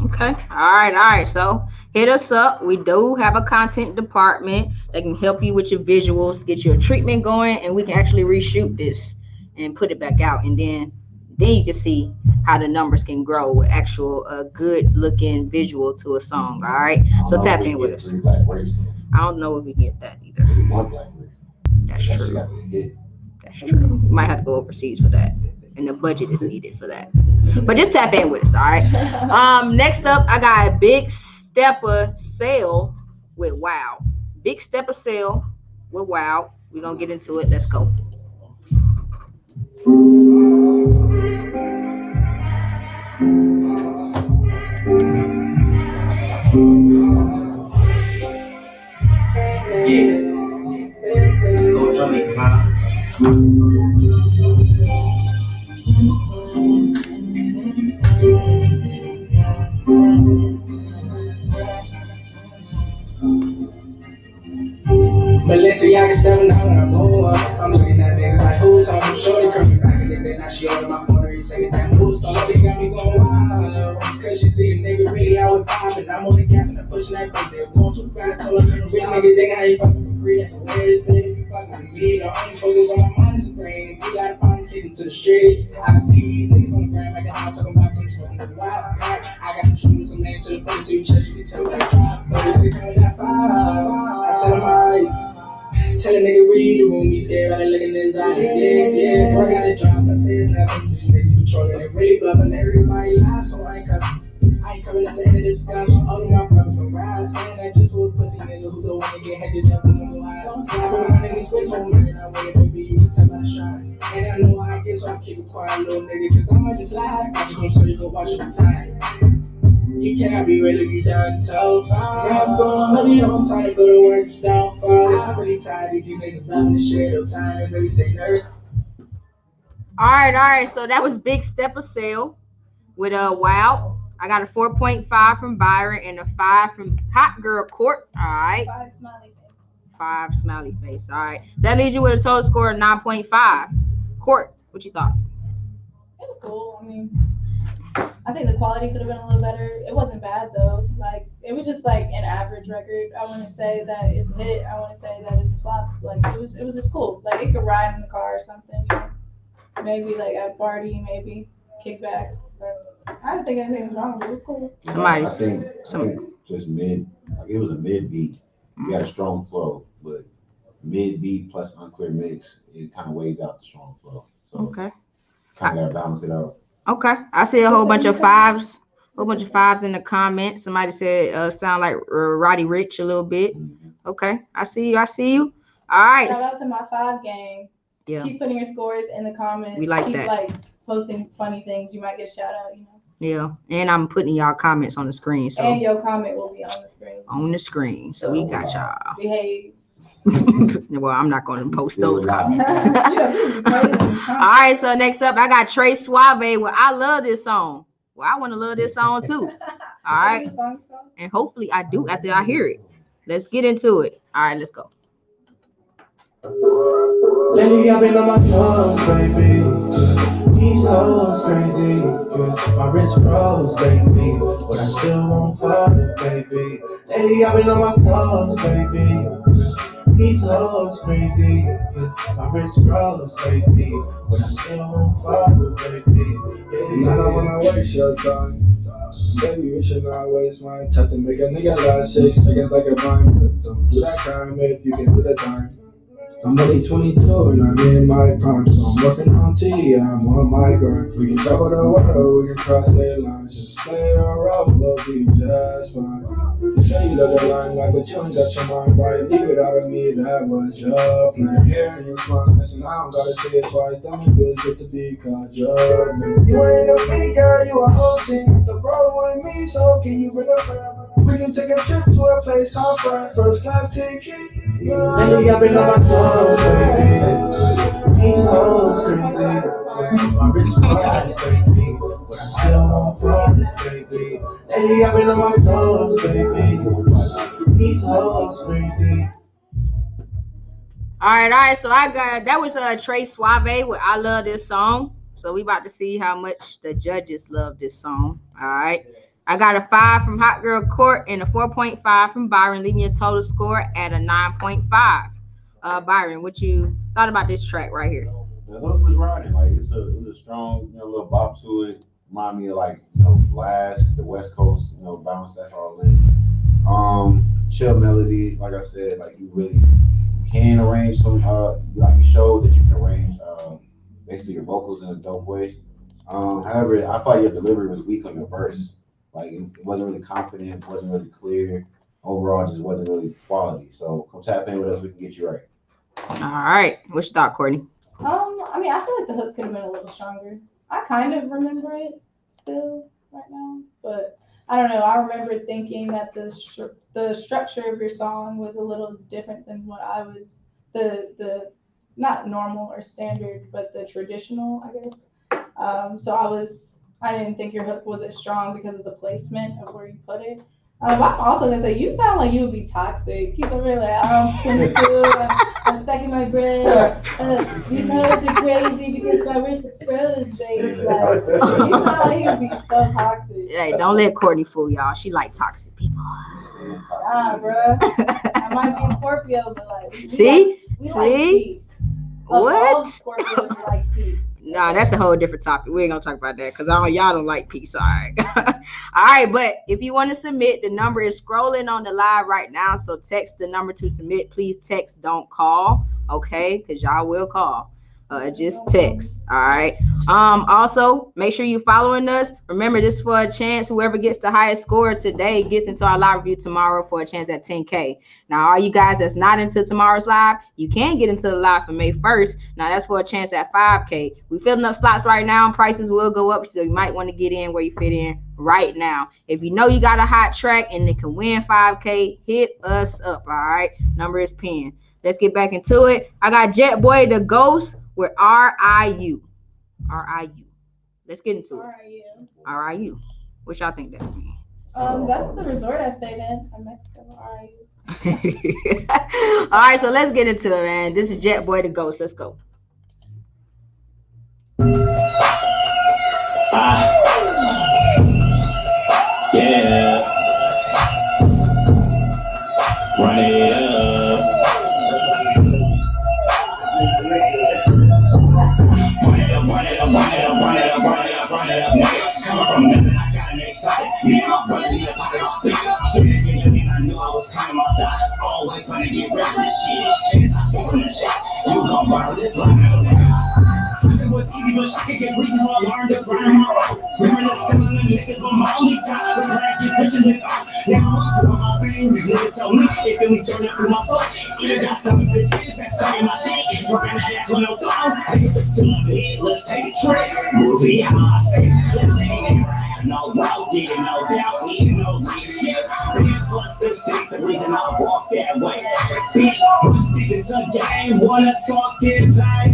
Okay. All right. So hit us up. We do have a content department that can help you with your visuals, get your treatment going, and we can actually reshoot this and put it back out. And then you can see how the numbers can grow with actual good looking visual to a song. All right. So tap in with us. 3 black race. I don't know if we can get that either. Maybe 1 black race. That's That shit true. got to hit. That's true. We might have to go overseas for that. and the budget is needed for that. But just tap in with us, all right? Next up, I got Big Stepper Sale with Wow. Big Stepper Sale with Wow. We're gonna get into it. Let's go. Yeah. Go Jamaica. Balenciaga 7 down when I blow up. I'm looking at niggas like who's on my shorty coming back and then now she ordered my phone every second time who's on they got me going wild. Cause she see a nigga really out with vibe and I'm on the gas and I'm pushing that bike there. Going too fast, told her little bitch nigga they got how you fucking for free. That's the way it's been. If you fucking with me, the only focus on my mind is the brain. If you gotta find take it to the street. I see these niggas on the ground like the hot talking about some smoking the wild. I got them shooting some names to the front to you chest, you can tell that drop. But it's sticking with that fire. I tell them alright. Tell a nigga read the room, he scared by the look in his eyes. Yeah, bro, I got a drop. I say it's not from these niggas patrolling and really bluffing. Everybody lies, so I ain't coming at the end of this discussion. All of my brothers from Rise, saying that just for a pussy nigga who don't wanna get headed up in the high. I put my niggas switch home, nigga, I want it to be you can tell my shot. And I know how I get, so I keep it quiet, little nigga, cause I might just lie. I just gonna show you go watch your time. You cannot be ready if you done told. Now it's going hoodie on time, go to work, it's downfall. I'm really tired of these niggas bluffing the shit all time and really stay nervous. All right. So that was Big Stepper Sale with Wow. I got a 4.5 from Byron and a 5 from Hot Girl Court. All right. 5 smiley face. 5 smiley face. All right. So that leaves you with a total score of 9.5. Court, what you thought? It was cool. I mean, I think the quality could have been a little better. It wasn't bad though. Like it was just like an average record. I wouldn't say that it's a hit. I wouldn't say that it's a flop. Like it was just cool. Like it could ride in the car or something. You know? Maybe like at a party, maybe kickback. But I didn't think anything was wrong with it. It was cool. I think just mid, like it was a mid beat. You got a strong flow, but mid beat plus unclear mix, it kind of weighs out the strong flow. So Okay. kind of gotta balance it out. Okay. I see a whole bunch of 5s. Whole bunch of 5s in the comments. Somebody said sound like Roddy Ricch a little bit. Mhm. Okay. I see you. All right. Shout out to my 5 gang. Yeah. Keep putting your scores in the comments. We like Keep, that. Like posting funny things. You might get a shout out. You know. Yeah. And I'm putting y'all comments on the screen. So And your comment will be on the screen. on the screen. So we got y'all. Behave. Well, I'm not going to post Still those alive. comments. Yeah, All right, so next up, I got Trey Suave. Well, I love this song. Well, I want to love this song too. All right, and hopefully I do after I hear it. Let's get into it. All right, let's go. Lately I've been on my toes, baby. These hoes crazy, yeah. My wrist froze lately, but I still won't fall, baby. Lately I've been on my toes, baby. These hoes crazy, yeah. My wrist froze lately, but I still won't fall, baby. Yeah. I don't wanna waste your time. Baby, you should not waste my time to make a nigga last 6 seconds like a vine. Don't do that crime if you can do the time. I'm only 22 and I'm in my prime, so I'm working on T, I'm on my grind. We can travel the world, we can cross state lines, just play it around, we'll be just fine. You say you love the limelight, but you ain't got your mind right. Leave it out of me, that was your plan. Hearing you smile, listen, I don't gotta say it twice. That me feels good to be called your man. You ain't a pretty girl, you a whole team. The bro with me, so can you bring a friend? We can take a trip to a place called France, first class ticket. Lately I've been on my toes, baby. These hoes crazy, my wrist froze lately, but I still won't fall, baby. Lately I've been on my toes, baby. These hoes crazy. All right. So I got that was Trey Suave with I Love This Song. So we about to see how much the judges love this song. All right. I got a 5 from Hot Girl Court and a 4.5 from Byron, leaving a total score at a 9.5. Byron, what you thought about this track right here? The hook was riding, like it was a strong, little bop to it. Remind me of like, Blast, the West Coast, bounce. That's all in. Chill melody, like I said, like you really can arrange some. Like you showed that you can arrange basically your vocals in a dope way. However, I thought your delivery was weak on your verse. Like it wasn't really confident, wasn't really clear. Overall, just wasn't really quality. So come tap in with us. We can get you right. All right. What's your thought, Courtney? I mean, I feel like the hook could have been a little stronger. I kind of remember it still right now, but I don't know. I remember thinking that the structure of your song was a little different than what I was the not normal or standard, but the traditional, I guess. So I didn't think your hook was as strong because of the placement of where you put it. I'm also gonna say you sound like you would be toxic. Keep over here like I'm 22, I'm stacking my bread. These hoes are crazy because my wrist is froze, baby. Like, you sound like you would be so toxic. Hey, don't let Courtney fool y'all. She like toxic people. Nah, bro. I might be a Scorpio, but like See? we See? like peace. What? All Scorpios like peace. Nah, that's a whole different topic. We ain't gonna talk about that because y'all don't like peace. All right. All right, but if you want to submit, the number is scrolling on the live right now. So text the number to submit. Please text, don't call. Okay, because y'all will call. Just text. All right. Also, make sure you following us. Remember, this is for a chance. Whoever gets the highest score today gets into our live review tomorrow for a chance at 10K. Now, all you guys that's not into tomorrow's live, you can get into the live for May 1st. Now, that's for a chance at 5K. We're filling up slots right now. Prices will go up, so you might want to get in where you fit in right now. If you know you got a hot track and it can win 5K, hit us up. All right. Number is pinned. Let's get back into it. I got Jet Boy the Ghost with RIU. RIU. Let's get into it. RIU. What y'all think that means? That's the resort I stayed in Mexico. RIU. All right, so let's get into it, man. This is Jet Boy the Ghost. Let's go. Yeah. Run it up. I knew I was coming off the always trying to get rid of this shit. I saw the shit. You gon' borrow this black TV, but I can get reasons why I learned to grind my own. Remember the feeling of niggas on my only got the last pictures and all. Now I'm doing my thing, these niggas tell me they feel me turn up through my soul. Either got some bitches that say my shit, dropping ass with no thong. Let's take a trip. Movie, how I say, let's take it. No doubt, didn't no doubt, even no leadership. Bitch, what's the stick? The reason I walk that way. Bitch, what's sticking to game? Wanna talk it like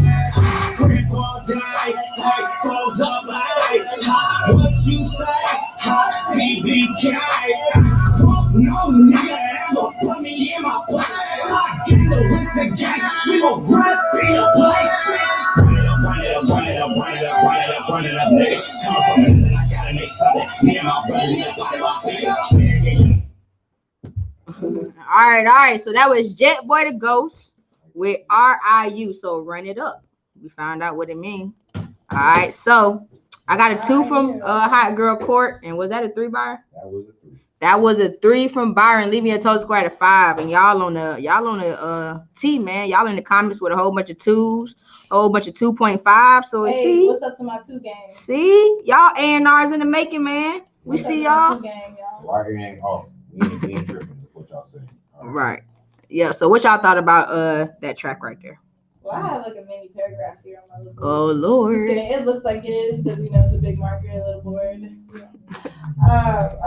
crib all day, like close up like what you say? Hot BBK. No nigga ever put me in my place. I get the with the gang. We gon' run be a place. Run it up, run it up, run it up, run it up, run it up, nigga. Come from it, then I gotta make something. Me and my brothers in the body, my All right. So that was Jet Boy the Ghost with RIU. So run it up. We found out what it means. All right. So I got a 2 from Hot Girl Court. And was that a 3, Byron? That was a 3. That was a 3 from Byron. Leave me a total score at a 5. And y'all on the T, man. Y'all in the comments with a whole bunch of 2s, a whole bunch of 2.5. So hey, see, what's up to my 2 game? See, y'all A&R's in the making, man. We see y'all. Why you ain't off? We ain't tripping. What y'all saying? Right. Yeah. So what y'all thought about that track right there? Well, I have like a mini paragraph here on my little board. Oh Lord. Just kidding. It looks like it is because it's a big marker, a little board.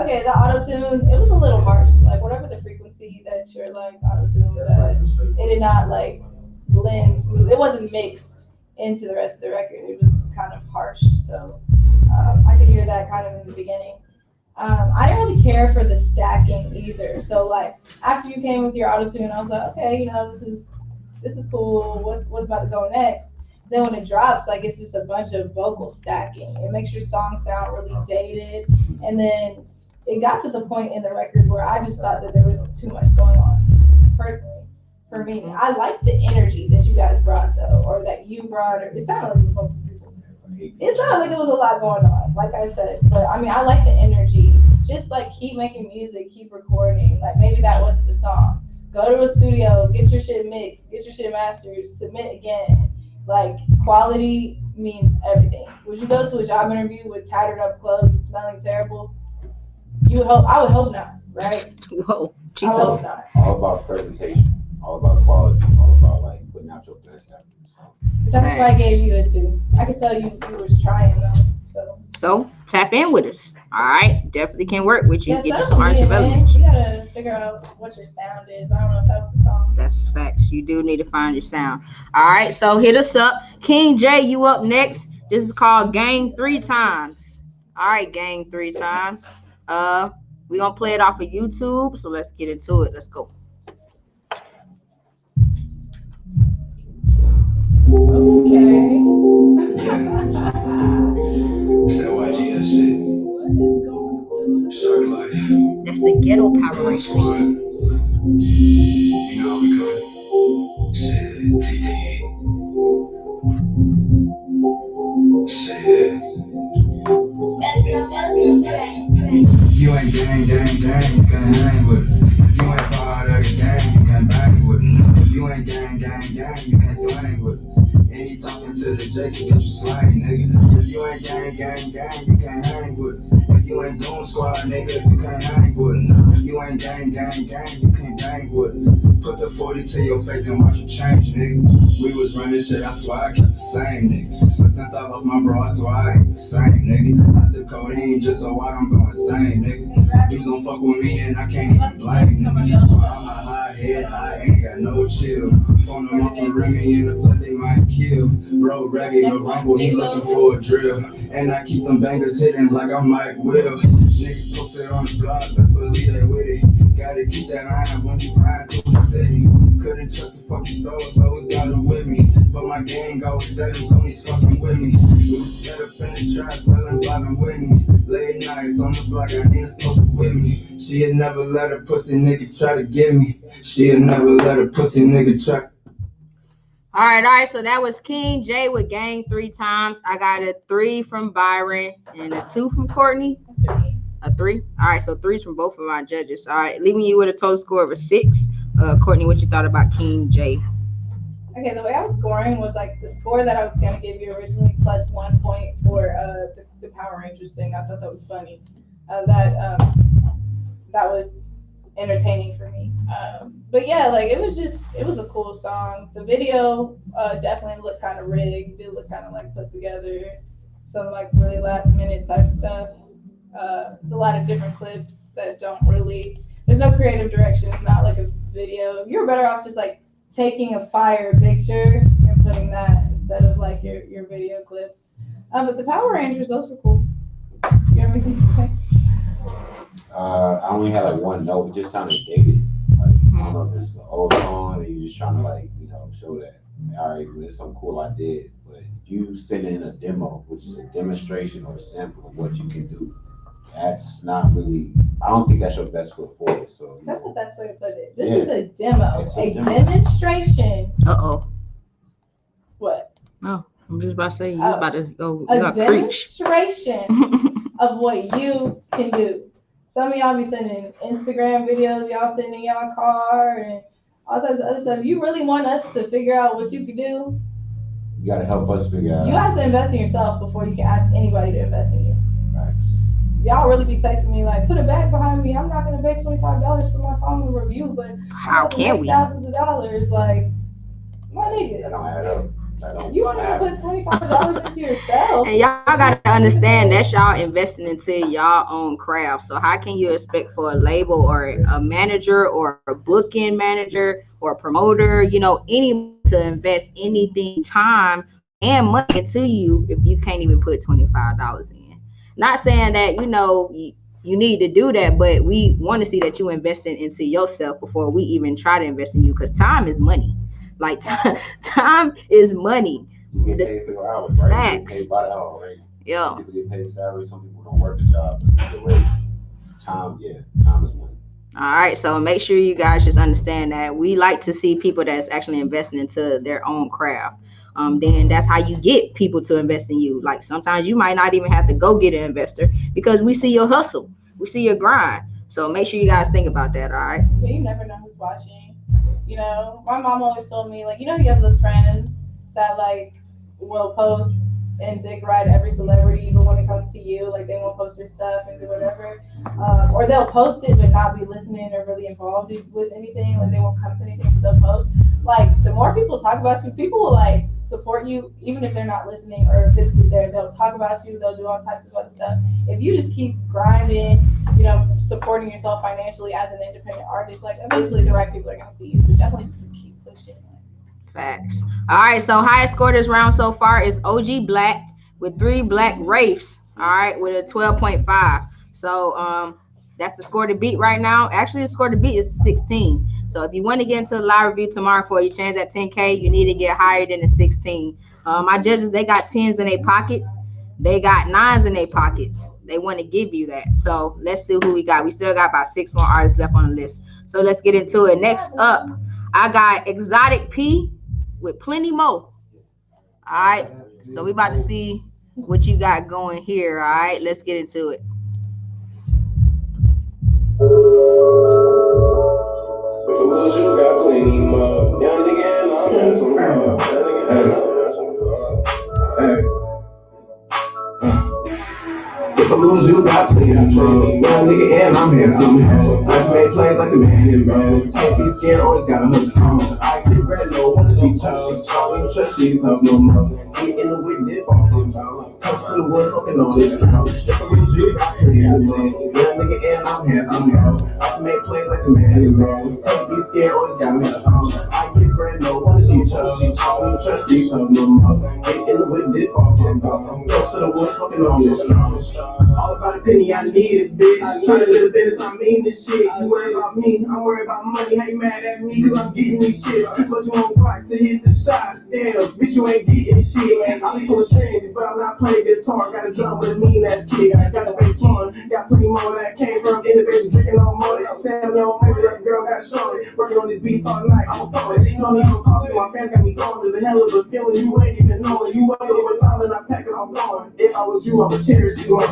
Okay, the auto-tune, it was a little harsh. Like whatever the frequency that you're like auto-tune was at, it did not like blend smooth. It wasn't mixed into the rest of the record. It was kind of harsh. So I could hear that kind of in the beginning. I didn't really care for the stacking either. So like after you came with your auto-tune, I was like, okay, this is cool. What's about to go next? Then when it drops, like it's just a bunch of vocal stacking. It makes your song sound really dated. And then it got to the point in the record where I just thought that there was too much going on. Personally, for me, I like the energy that you guys brought though, or that you brought. Or it sounded like both people. It sounded like it was a lot going on, like I said. But I mean, I like the energy. Just like keep making music, keep recording. Like maybe that wasn't the song. Go to a studio, get your shit mixed, get your shit mastered, submit again. Like quality means everything. Would you go to a job interview with tattered up clothes, smelling terrible? You would hope. I would hope not, right? Whoa, I would hope Jesus. not. All about presentation, all about quality, all about like putting out your best effort. But that's why I gave you a 2. I could tell you was trying though. So tap in with us. All right, definitely can work with you. Yeah, Get you some artist man. development. You gotta figure out what your sound is. I don't know if that was the song. That's facts. You do need to find your sound. All right, so hit us up. King J, you up next. This is called Gang 3 Times. All right, Gang 3 Times. We're gonna play it off of YouTube. So let's get into it. Let's go. Okay. That YGS shit. Shark life. That's the Ghetto Power Rangers. You know how we coming. Shit, TT. Shit. You ain't gang, gang, gang, you can't hang with us. If you ain't part of the gang, you can't bang with us. If you ain't gang, gang, gang, you can't slang with us. Ain't he talking to the Jason, get you slang, nigga. If you ain't gang, gang, gang, you can't hang with us. If you ain't Goon Squad, nigga, you can't hang with us. If you ain't gang, gang, gang, you can't bang with us. Put the 40 to your face and watch you change, nigga. We was running shit, I swear I kept the same, nigga. But since I lost my bro, I swear I ain't the same, nigga. I took codeine just so I don't go insane, nigga. You gon' fuck with me and I can't even blame, nigga. I'm a high head, I ain't got no chill. Phone them off and Remy in the place they might kill. Bro, Reggie, no rumble, he looking for a drill. And I keep them bangers hitting like I might will. Niggas posted on the block, best believe they with it. Gotta keep that iron when you ride through the city. Couldn't trust the fucking souls, always got it with me. But my gang always steady, homies fucking with me. We was set up in the trap, selling bottom with me. Late nights on the block, I need a smoke with me. She'd never let a pussy nigga try to get me. She'd never let a pussy nigga try. All right. So that was King J with Gang 3 Times. I got a 3 from Byron and a 2 from Courtney. A 3. All right, so 3's from both of my judges. All right, leaving you with a total score of a 6. Courtney, what you thought about King J? Okay, the way I was scoring was like the score that I was gonna give you originally plus 1 point for the Power Rangers thing. I thought that was funny. That was entertaining for me. But yeah, like it was a cool song. The video definitely looked kind of rigged. It looked kind of like put together. Some like really last minute type stuff. It's a lot of different clips that don't really. There's no creative direction. It's not like a video. You're better off just like taking a fire picture and putting that instead of like your video clips. But the Power Rangers, those were cool. You have anything to say? I only had like one note. It just sounded dated. Like I don't know if this is an old song or you just trying to like show that all right, there's something cool I did. But if you send in a demo, which is a demonstration or a sample of what you can do, that's not really. I don't think that's your best foot forward. So that's the best way to put it. This is a demo, a demonstration. What? Oh, I'm just about to say you was about to go. A demonstration of what you can do. Some of y'all be sending Instagram videos, y'all sitting in y'all car and all that other stuff. You really want us to figure out what you can do? You gotta help us figure out. You have to invest in yourself before you can ask anybody to invest in you. Facts. Y'all really be texting me like, put a bag behind me. I'm not gonna pay $25 for my song review, but how can we? Thousands of dollars, like my nigga. That don't add up. You want to put $25 into yourself. And y'all gotta understand that's y'all investing into y'all own craft. So how can you expect for a label or a manager or a booking manager or a promoter, any to invest anything, time and money into you if you can't even put $25 in? Not saying that, you need to do that, but we want to see that you investing into yourself before we even try to invest in you, because time is money. Like time is money. You get paid for your hours, right? Facts. You get paid by the hour, right? Yeah. Some people get paid salary, some people don't work a job. But either way, time is money. All right, so make sure you guys just understand that we like to see people that's actually investing into their own craft. Then that's how you get people to invest in you. Like sometimes you might not even have to go get an investor because we see your hustle, we see your grind. So make sure you guys think about that. All right. Yeah, you never know who's watching. My mom always told me, like, you have those friends that like will post and dick ride every celebrity, even when it comes to you. Like they won't post your stuff and do whatever, or they'll post it but not be listening or really involved with anything. Like they won't come to anything, but they'll post. Like the more people talk about you, people will like support you even if they're not listening or physically there. They'll talk about you. They'll do all types of other stuff. If you just keep grinding, you know, supporting yourself financially as an independent artist, like eventually the right people are gonna see you. So definitely just keep pushing. Facts. All right, so highest score this round so far is OG Black with 3 Black Wraiths. All right, with a 12.5. So that's the score to beat right now. Actually, the score to beat is 16. So if you want to get into the live review tomorrow for your chance at 10K, you need to get higher than the 16. My judges, they got 10s in their pockets. They got 9s in their pockets. They want to give you that. So let's see who we got. We still got about 6 more artists left on the list. So let's get into it. Next up, I got Exotic P with Plenty Mo. All right. So we about to see what you got going here. All right. Let's get into it. You got plenty more. Young nigga and I'm handsome. If I lose, you got plenty more. Young nigga and I'm handsome. I just made plays like a man in bros. Can't be scared, always got 100 on. I get red, no wonder she chose. Don't trust yourself no more. Get in the whip, dip off them bones. Come to the woods, fucking on this drum. If I lose, you got plenty more. Young nigga and I'm handsome. I just made plays like a man in bros. Can't be scared, always got 100 on. I get red, no wonder she chose. Don't trust yourself no more. Get in the whip, dip off them bones. Come to the woods, fucking on this drum. All about a penny, I need it, bitch. Trying to live a business, I mean this shit. You worry about me, I'm worried about money. How you mad at me? Cause I'm getting these shit. But you want price to hit the shot. Damn, bitch, you ain't getting shit. I be pulling strings, but I'm not playing guitar. Got a drum with a mean ass kick. I got a bass fun. Got plenty more that came from innovation, drinking on money. I'm saying, yo, maybe that girl got shorty. Working on these beats all night. I'm a poet. You don't even call me. My fans got me going. There's a hell of a feeling you ain't even knowing. You wait over time and I pack it, I'm going. If I was you, I would cherish you. I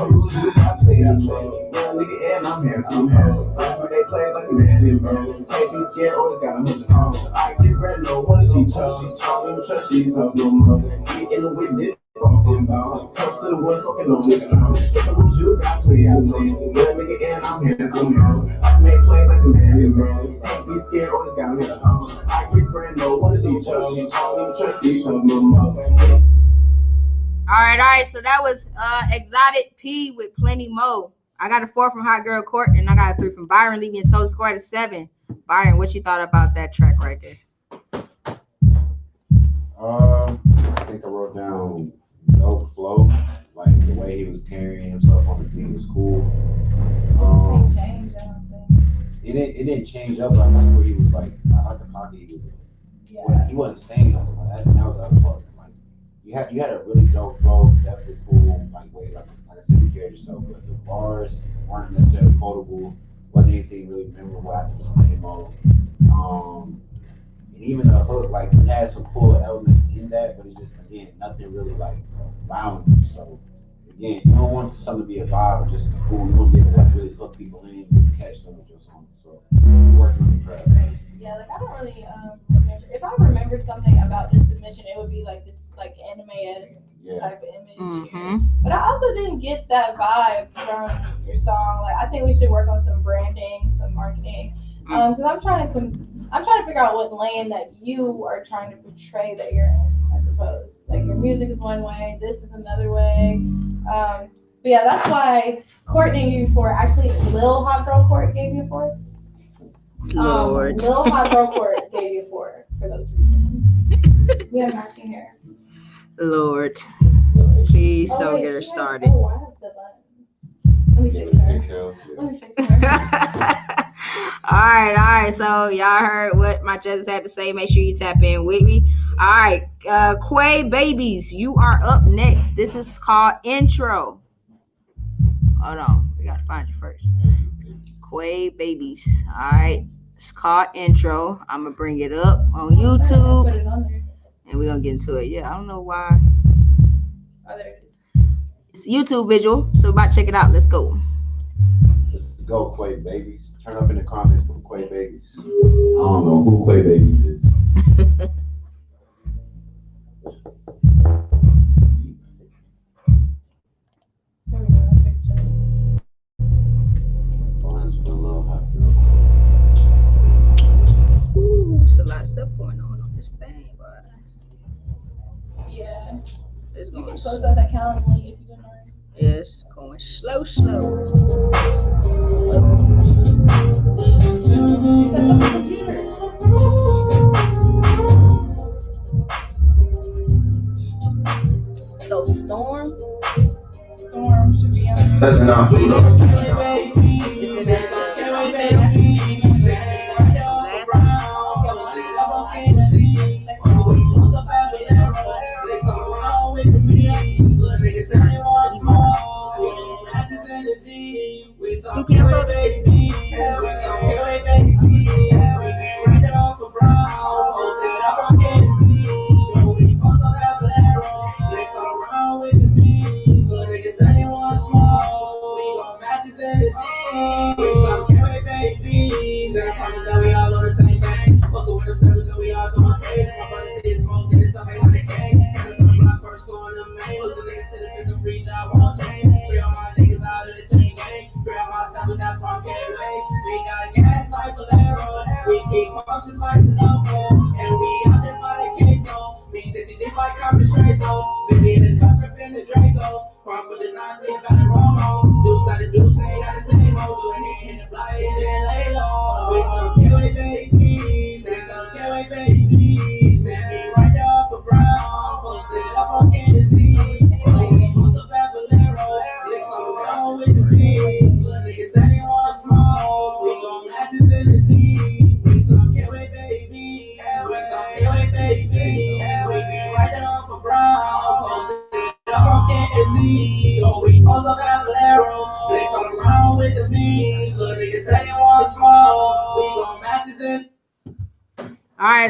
play that play. Young nigga and I'm handsome. That's where they play like a man in bros. Can't be scared, always got 100 on. I get red, no wonder she chose. Don't even trust yourself no more. Get in the whip, dip off them bones. Come to the woods, fucking on this drum. If I lose you, I play that play. Young nigga and I'm handsome. I make plays like a man in bros. Can't be scared, always got 100 on. I get red, no wonder she chose. Don't even trust yourself no more. All right. So that was Exotic P with Plenty Mo. I got a 4 from Hot Girl Court, and I got a 3 from Byron, leaving a total score at 7. Byron, what you thought about that track right there? I think I wrote down dope flow, like the way he was carrying himself on the beat was cool. It didn't change up, but I like where he was like, I like the pocket he was in. Yeah. He wasn't saying nothing. That was the other part. You had a really dope flow, definitely cool, like way like I said, you carried yourself, but the bars weren't necessarily quotable, wasn't anything really memorable after the mode. And even the hook, like it had some cool elements in that, but it's just again nothing really like bound you. So again, you don't want something to be a vibe or just be cool. You want to be able to like really hook people in and catch them with your song. So working on your craft. Yeah, like I don't really remember. If I remembered something about this submission, it would be like this like anime-esque type of image here. But I also didn't get that vibe from your song. Like I think we should work on some branding, some marketing. Because I'm trying to figure out what lane that you are trying to portray that you're in, I suppose. Like your music is one way, this is another way. But yeah, that's why Court gave you 4. Actually, Lil Hot Girl Court gave you 4. Lord. Lil Hot Girl Court gave you 4 for those reasons. We have matching hair. Lord. Please don't get her started. Oh, I have the buttons. Let me fix her. Let me fix her. All right. So y'all heard what my judges had to say. Make sure you tap in with me. All right. Quay Babies, you are up next. This is called Intro. Hold on. We got to find you first. Quay Babies. All right. It's called Intro. I'm going to bring it up on YouTube. Put it on there. And we're going to get into it. Yeah, I don't know why. Oh, there it is. It's YouTube visual. So we're about to check it out. Let's go. Let's go, Quay Babies. Turn up in the comments for Quay Babies. I don't know who Quay Babies is. this thing, but Yeah. it's You going can slow. close out that Calendly if you didn't already. It's going slow, slow. You set up the computer. So Storm. Storm should be on there. That's enough. Is it that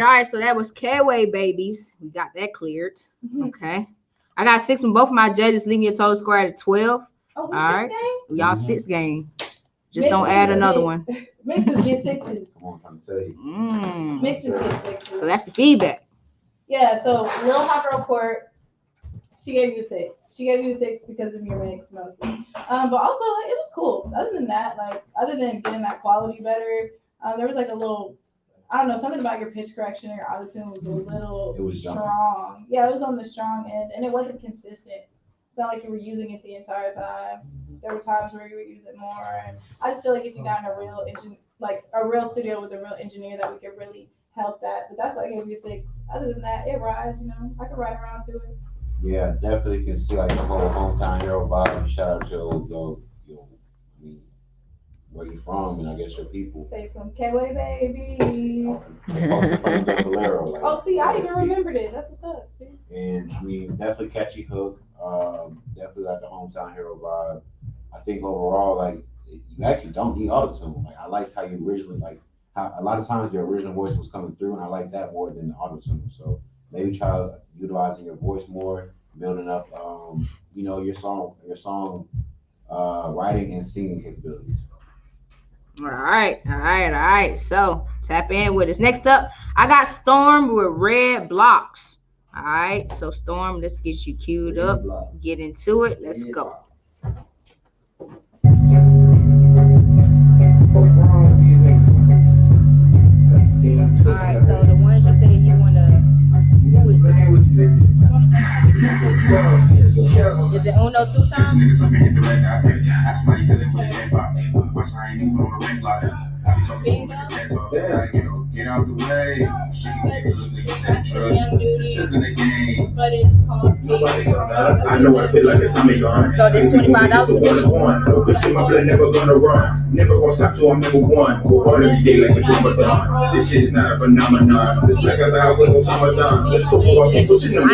All right. So that was K-Way Babies. We got that cleared. Okay. I got 6 from both of my judges, leaving your total score at 12. Oh, we All right. game? Y'all 6 game. Just don't add another one. Mixes get 6s. I'm trying to tell you. Mixes get 6s. So that's the feedback. Yeah, so Lil Hot Girl Court, she gave you a 6. She gave you a 6 because of your mix mostly. But also, like, it was cool. Other than that, like, other than getting that quality better, there was like a little, I don't know, something about your pitch correction or your auto-tune was a little strong. Yeah, it was on the strong end, and it wasn't consistent. It's not like you were using it the entire time. There were times where you would use it more, and I just feel like if you got in a real studio with a real engineer, that we could really help that. But that's why I gave you a 6. Other than that, it rides. You know, I could ride around to it. Yeah, definitely can see like the whole hometown hero vibe. Shout out your I mean, where you from, and I guess your people. Say some K-Way baby. Oh, see, I even remembered it. That's what's up. See? And I mean, definitely catchy hook. Definitely like the hometown hero vibe. I think overall, like, you actually don't need auto-tune. Like, I like how you originally, like, how a lot of times your original voice was coming through, and I like that more than the auto-tune. So maybe try utilizing your voice more, building up, your song writing and singing capabilities. All right. So tap in with us. Next up, I got Storm with Red Blocks. All right. So Storm, let's get you queued up. Get into it. Let's go. All right. So the ones you said you want to. Who is it? Is it Uno 2 times? Get out the way. This isn't a game. But it's called. I know I sit like a Tommy gun. So this $25 No bitch in my blood, never gonna run. Never gonna stop till I'm number one. Go hard every day like a Ramadan. This shit is not a phenomenon. This black as a house like Osama. Let's talk about people you know.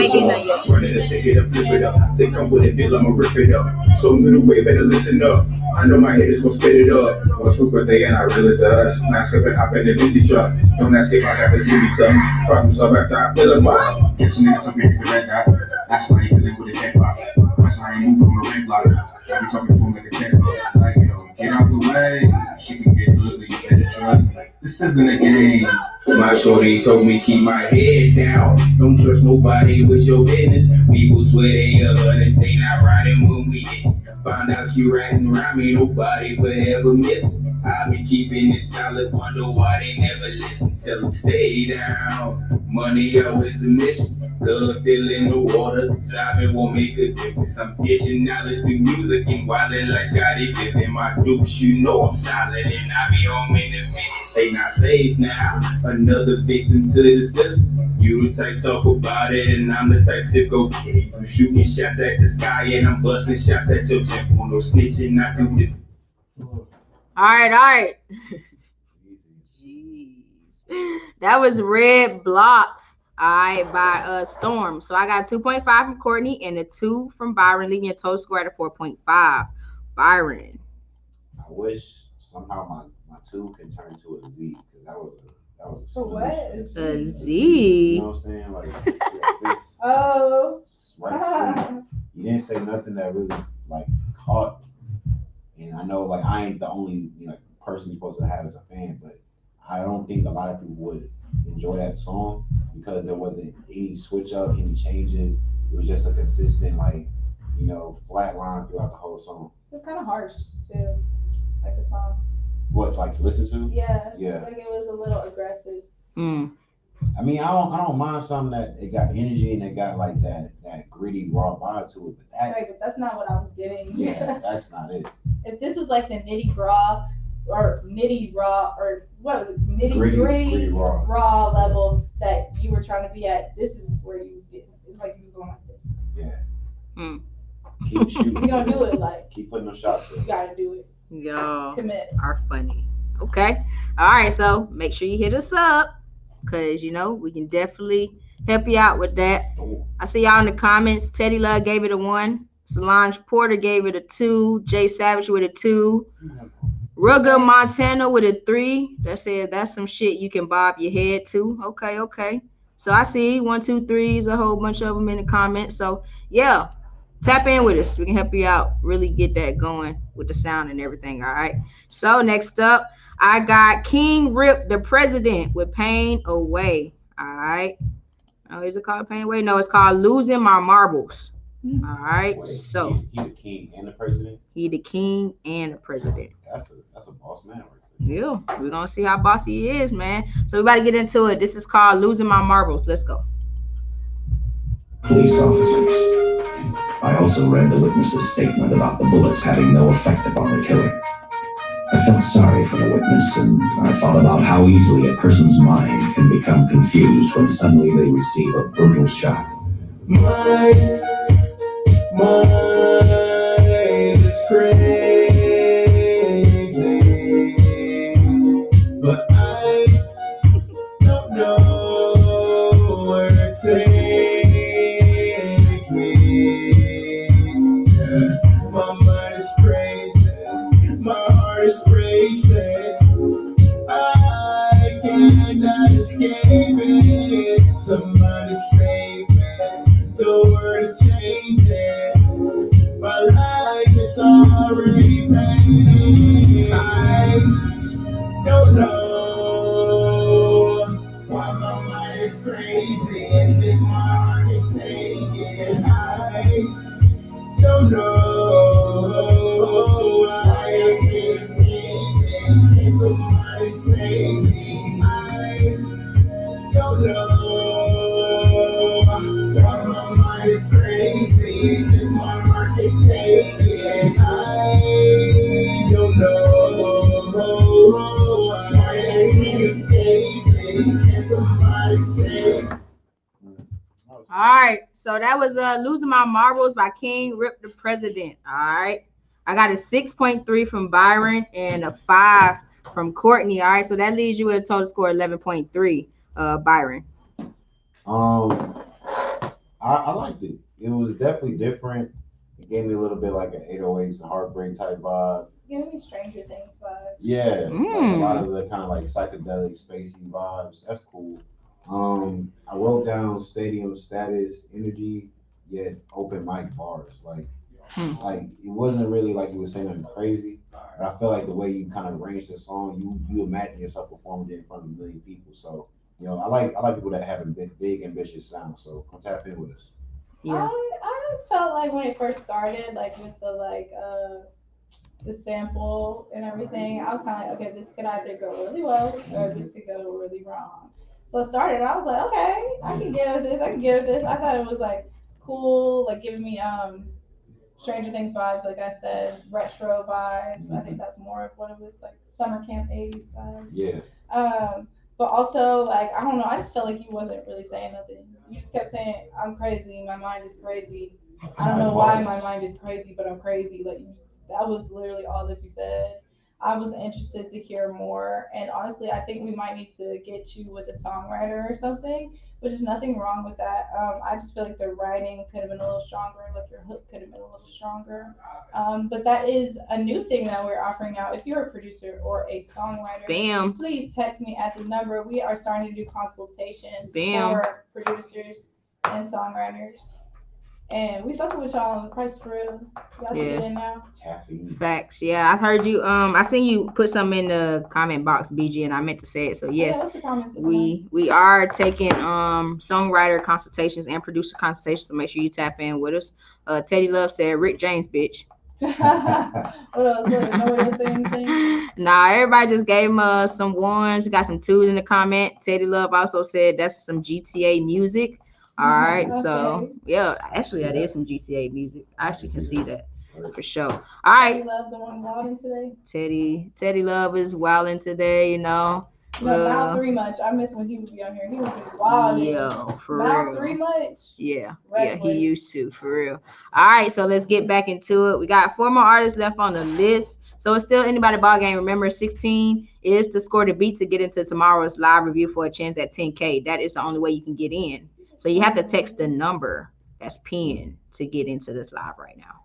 Running this shit, get up, flip it up. They come with a bill, I'ma rip it up. So middle way, better listen up. I know my head is gonna spit it up. One swoop a day and I realize us. Mask up and hop in the busy truck. Don't ask if I got the city tough. Problem solved after I feel it. Wow. Get you niggas up here to the red dot. That's why he feeling with his head pop. That's why he moving from a red block. I be talking to him like a cat hook. Like, get out the way. She can get ugly, you better trust me. This isn't a game. My shorty told me keep my head down. Don't trust nobody with your business. People swear they are, and they not riding when we hit. Find out you riding around me, nobody forever missing. I been keeping it solid, wonder why they never listen. Tell them stay down, money always a mission. Love still in the water, driving won't make a difference. I'm dishing knowledge through music and wildin' like Scotty Pippen. My dukes, you know I'm solid and I be home in a minute. They not safe now, another victim to the system. You the type talk about it and I'm the type to go get it. You shooting shots at the sky and I'm busting shots at your temple. No snitching, I do the. All right. Jeez. That was Red Blocks, all right, by Storm. So I got 2.5 from Courtney and a 2 from Byron, leaving a total score at 4.5. Byron. I wish somehow my 2 can turn to a Z, because that was a For what? smooth shit. A Z. You know what I'm saying? Like this. Oh. Right. Sweet. You didn't say nothing that really like caught me. And I know like I ain't the only person you're supposed to have as a fan, but I don't think a lot of people would enjoy that song because there wasn't any switch up, any changes. It was just a consistent flat line throughout the whole song. It's kind of harsh too, like the song. What, like to listen to? Yeah. Yeah. Like it was a little aggressive. I mean, I don't mind something that it got energy and it got like that gritty raw vibe to it, but Right, but that's not what I was getting. yeah, that's not it. If this was like the nitty raw or what was it, Gritty raw level that you were trying to be at, this is where you get. It's like you was going like this. Yeah. Keep shooting. You don't do it like. Keep putting those shots in. You gotta do it. Y'all Commit. are funny. Okay. All right. So make sure you hit us up because, we can definitely help you out with that. I see y'all in the comments. Teddy Love gave it a 1. Solange Porter gave it a 2. Jay Savage with a 2. Rugga Montana with a 3. That said, that's some shit you can bob your head to. Okay. So I see 1, 2, 3s, a whole bunch of them in the comments. So yeah, tap in with us. We can help you out. Really get that going with the sound and everything. All right. So next up, I got King Rip the President with Pain Away. All right. Oh, is it called Pain Away? No, it's called Losing My Marbles. All right. Wait, so he the king and the president? He the king and the president. That's a boss man right there. Yeah. We're gonna see how bossy he is, man. So we about to get into it. This is called Losing My Marbles. Let's go. Police officers. I also read the witness's statement about the bullets having no effect upon the killer. I felt sorry for the witness, and I thought about how easily a person's mind can become confused when suddenly they receive a brutal shock. My mind is crazy, but I don't know where to take me. My mind is crazy, my heart is racing. I cannot escape it. Somebody save me. The word is changing. My life is already pain. I don't know why my mind is crazy and if my heart can take it. I don't know why I can't escape it. Can somebody save me? I don't know why my mind is crazy and my heart can take it. I don't know why I can't escape it. Can somebody save me? All right, so that was Losing My Marbles by King Rip the President. All right, I got a 6.3 from Byron and a 5 from Courtney. All right, so that leaves you with a total score 11.3. Byron. I liked it. It was definitely different. It gave me a little bit like an 808s Heartbreak type vibe. It's giving me Stranger Things vibes. Yeah, like a lot of the kind of like psychedelic, spacey vibes. That's cool. I wrote down stadium status, energy, yet open mic bars. Like it wasn't really like you were saying nothing crazy, but I feel like the way you kind of arranged the song, you imagine yourself performing it in front of a million people. So I like people that have a big ambitious sound. So come tap in with us. Yeah. I felt like when it first started, like with the sample and everything, I was kind of like, okay, this could either go really well or this could go really wrong. So it started, I was like, okay, I can get with this. I can get with this. I thought it was like cool, like giving me Stranger Things vibes, like I said, retro vibes. I think that's more of what it was like, summer camp '80s vibes. Yeah. But also, like, I don't know, I just felt like you wasn't really saying nothing. You just kept saying, I'm crazy, my mind is crazy. I don't know why my mind is crazy, but I'm crazy. Like, that was literally all that you said. I was interested to hear more. And honestly, I think we might need to get you with a songwriter or something, which is nothing wrong with that. I just feel like the writing could have been a little stronger, like your hook could have been a little stronger. But that is a new thing that we're offering now. If you're a producer or a songwriter, Bam. please text me at the number. We are starting to do consultations Bam. for producers and songwriters. And we fucking with y'all on the price for real. Y'all should get in now. Tapping. Facts. Yeah, I heard you. I seen you put something in the comment box, BG, and I meant to say it. So yes, What's the comments? we are taking songwriter consultations and producer consultations. So make sure you tap in with us. Teddy Love said Rick James, bitch. What else? Nobody else say anything? Nah, everybody just gave him some ones. Got some twos in the comment. Teddy Love also said that's some GTA music. All right, Okay. so yeah, actually that is some GTA music. I actually can see that for sure. All right, Teddy Love, the one wilding today. Teddy Love is wilding today. You know. No, Mal 3 much. I miss when he would be on here. He was wild. Yo, for Mal real. 3 much. Yeah, Reckless. he used to, for real. All right, so let's get back into it. We got 4 more artists left on the list. So it's still anybody ball game. Remember, 16 is the score to beat to get into tomorrow's live review for a chance at 10K. That is the only way you can get in. So you have to text the number that's pinned to get into this live right now.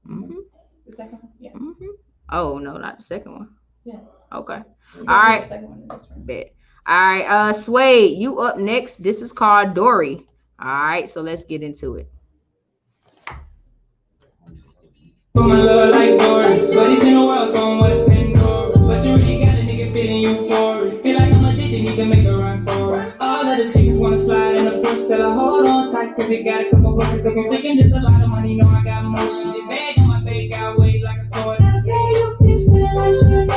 Mm-hmm. The second one? Yeah. Mm-hmm. Oh, no, not the second one. Yeah. Okay. All right. The second one in this room. Bet. All right, Sway, you up next. This is called Dory. All right, so let's get into it. For my love like Dory, but it's in the world, so I'm with a Pandora. But you really got a nigga feeling euphoric. Feel like I'm addicted, need to make a run for it. All of the chicks wanna slide in the push till I hold on tight, cause they got a couple buckets. If I'm thinking just a lot of money, know I got more shit. Bag on my bag, got weight like a tortoise. Yeah, you bitch, feel like shit.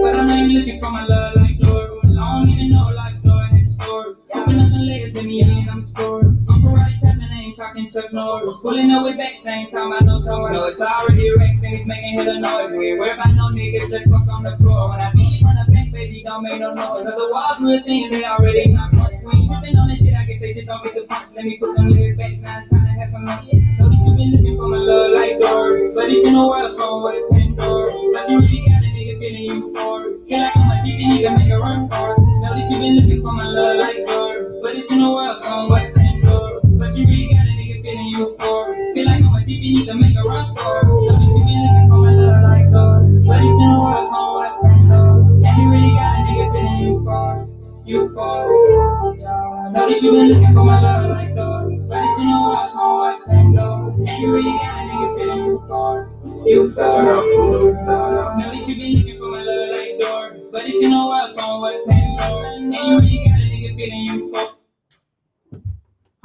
But I know you looking for my love like Dory. I don't even know like Dory had a story. Open up the legs in the end, I'm scoring. I'm karate chopping, I ain't talking Chuck Norris. Pulling up with back, same time I know Tony. No, it's already wrecked and it's making hella noise. We ain't worried about no niggas, let's fuck on the floor. When I beat from the back, baby, don't make no noise. Cause the walls real thin, they already not much. When you tripping on this shit, I guess they just don't get the punch. Let me put some lyrics back, now it's time to have some lunch. Know that you been looking for my love like Dory, but it's in the world, so what a Pandora. But you really got a nigga feeling euphoric. Feel like I'm addicted, nigga, make a run for it. Know that you been looking for my love like Dory, but it's in the world, so what a Pandora. But you really got a nigga feeling euphoric. Feel like I'm addicted, need to make a run for it. Know that you been looking for my love like Dory, but it's in the world, so what a Pandora. And you really got a nigga feeling euphoric. Euphoric, yeah. Know that you been looking for my love like Dory, but it's in the world, so what a Pandora. And you really got a nigga feeling euphoric. Euphoric, know that you been looking for my love like Dory, but it's in the world, so what a Pandora. And you really got a nigga feeling euphoric.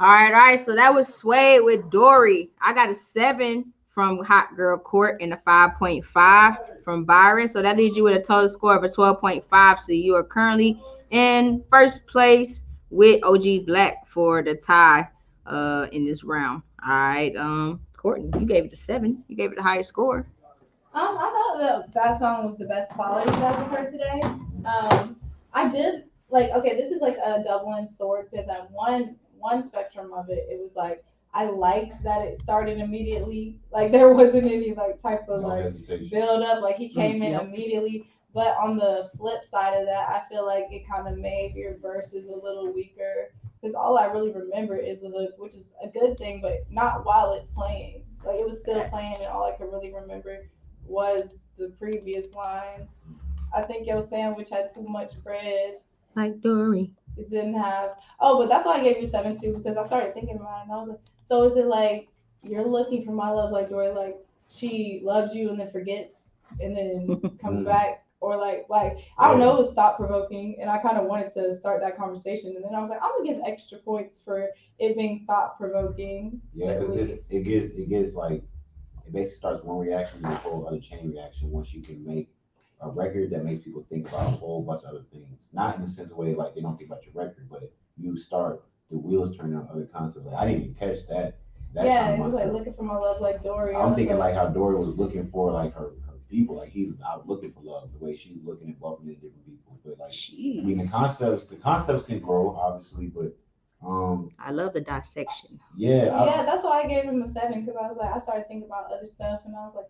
All right. So that was Sway with Dory. I got a 7 from Hot Girl Court and a 5.5 from Byron. So that leaves you with a total score of a 12.5. So you are currently in first place with OG Black for the tie in this round. All right. Courtney, you gave it a 7. You gave it the highest score. I thought that song was the best quality that we heard today. I did like, okay, this is like a double-edged sword because at one spectrum of it, it was like I liked that it started immediately. Like there wasn't any like type of build up. Like he came in immediately. But on the flip side of that, I feel like it kind of made your verses a little weaker because all I really remember is the look, which is a good thing, but not while it's playing. Like it was still playing, and all I could really remember was the previous lines. I think your sandwich had too much bread. Like Dory. It didn't have. Oh, but that's why I gave you 7 too, because I started thinking about it and I was like, so is it like you're looking for my love like Dory, like she loves you and then forgets and then comes back or like I don't know, it was thought provoking, and I kind of wanted to start that conversation, and then I was like, I'm gonna give extra points for it being thought provoking. Yeah, because it gets like it basically starts one reaction to a whole other chain reaction once you can make a record that makes people think about a whole bunch of other things. Not in the sense of way like they don't think about your record, but you start the wheels turning on other concepts. Like I didn't even catch that. Yeah, kind it of was like myself. looking for my love like Dory. I'm thinking like how Dory was looking for like her people, like he's out looking for love, the way she's looking and bumping into different people. But like I mean the concepts can grow obviously, but I love the dissection. yeah. Yeah, that's why I gave him a 7, because I was like, I started thinking about other stuff, and I was like,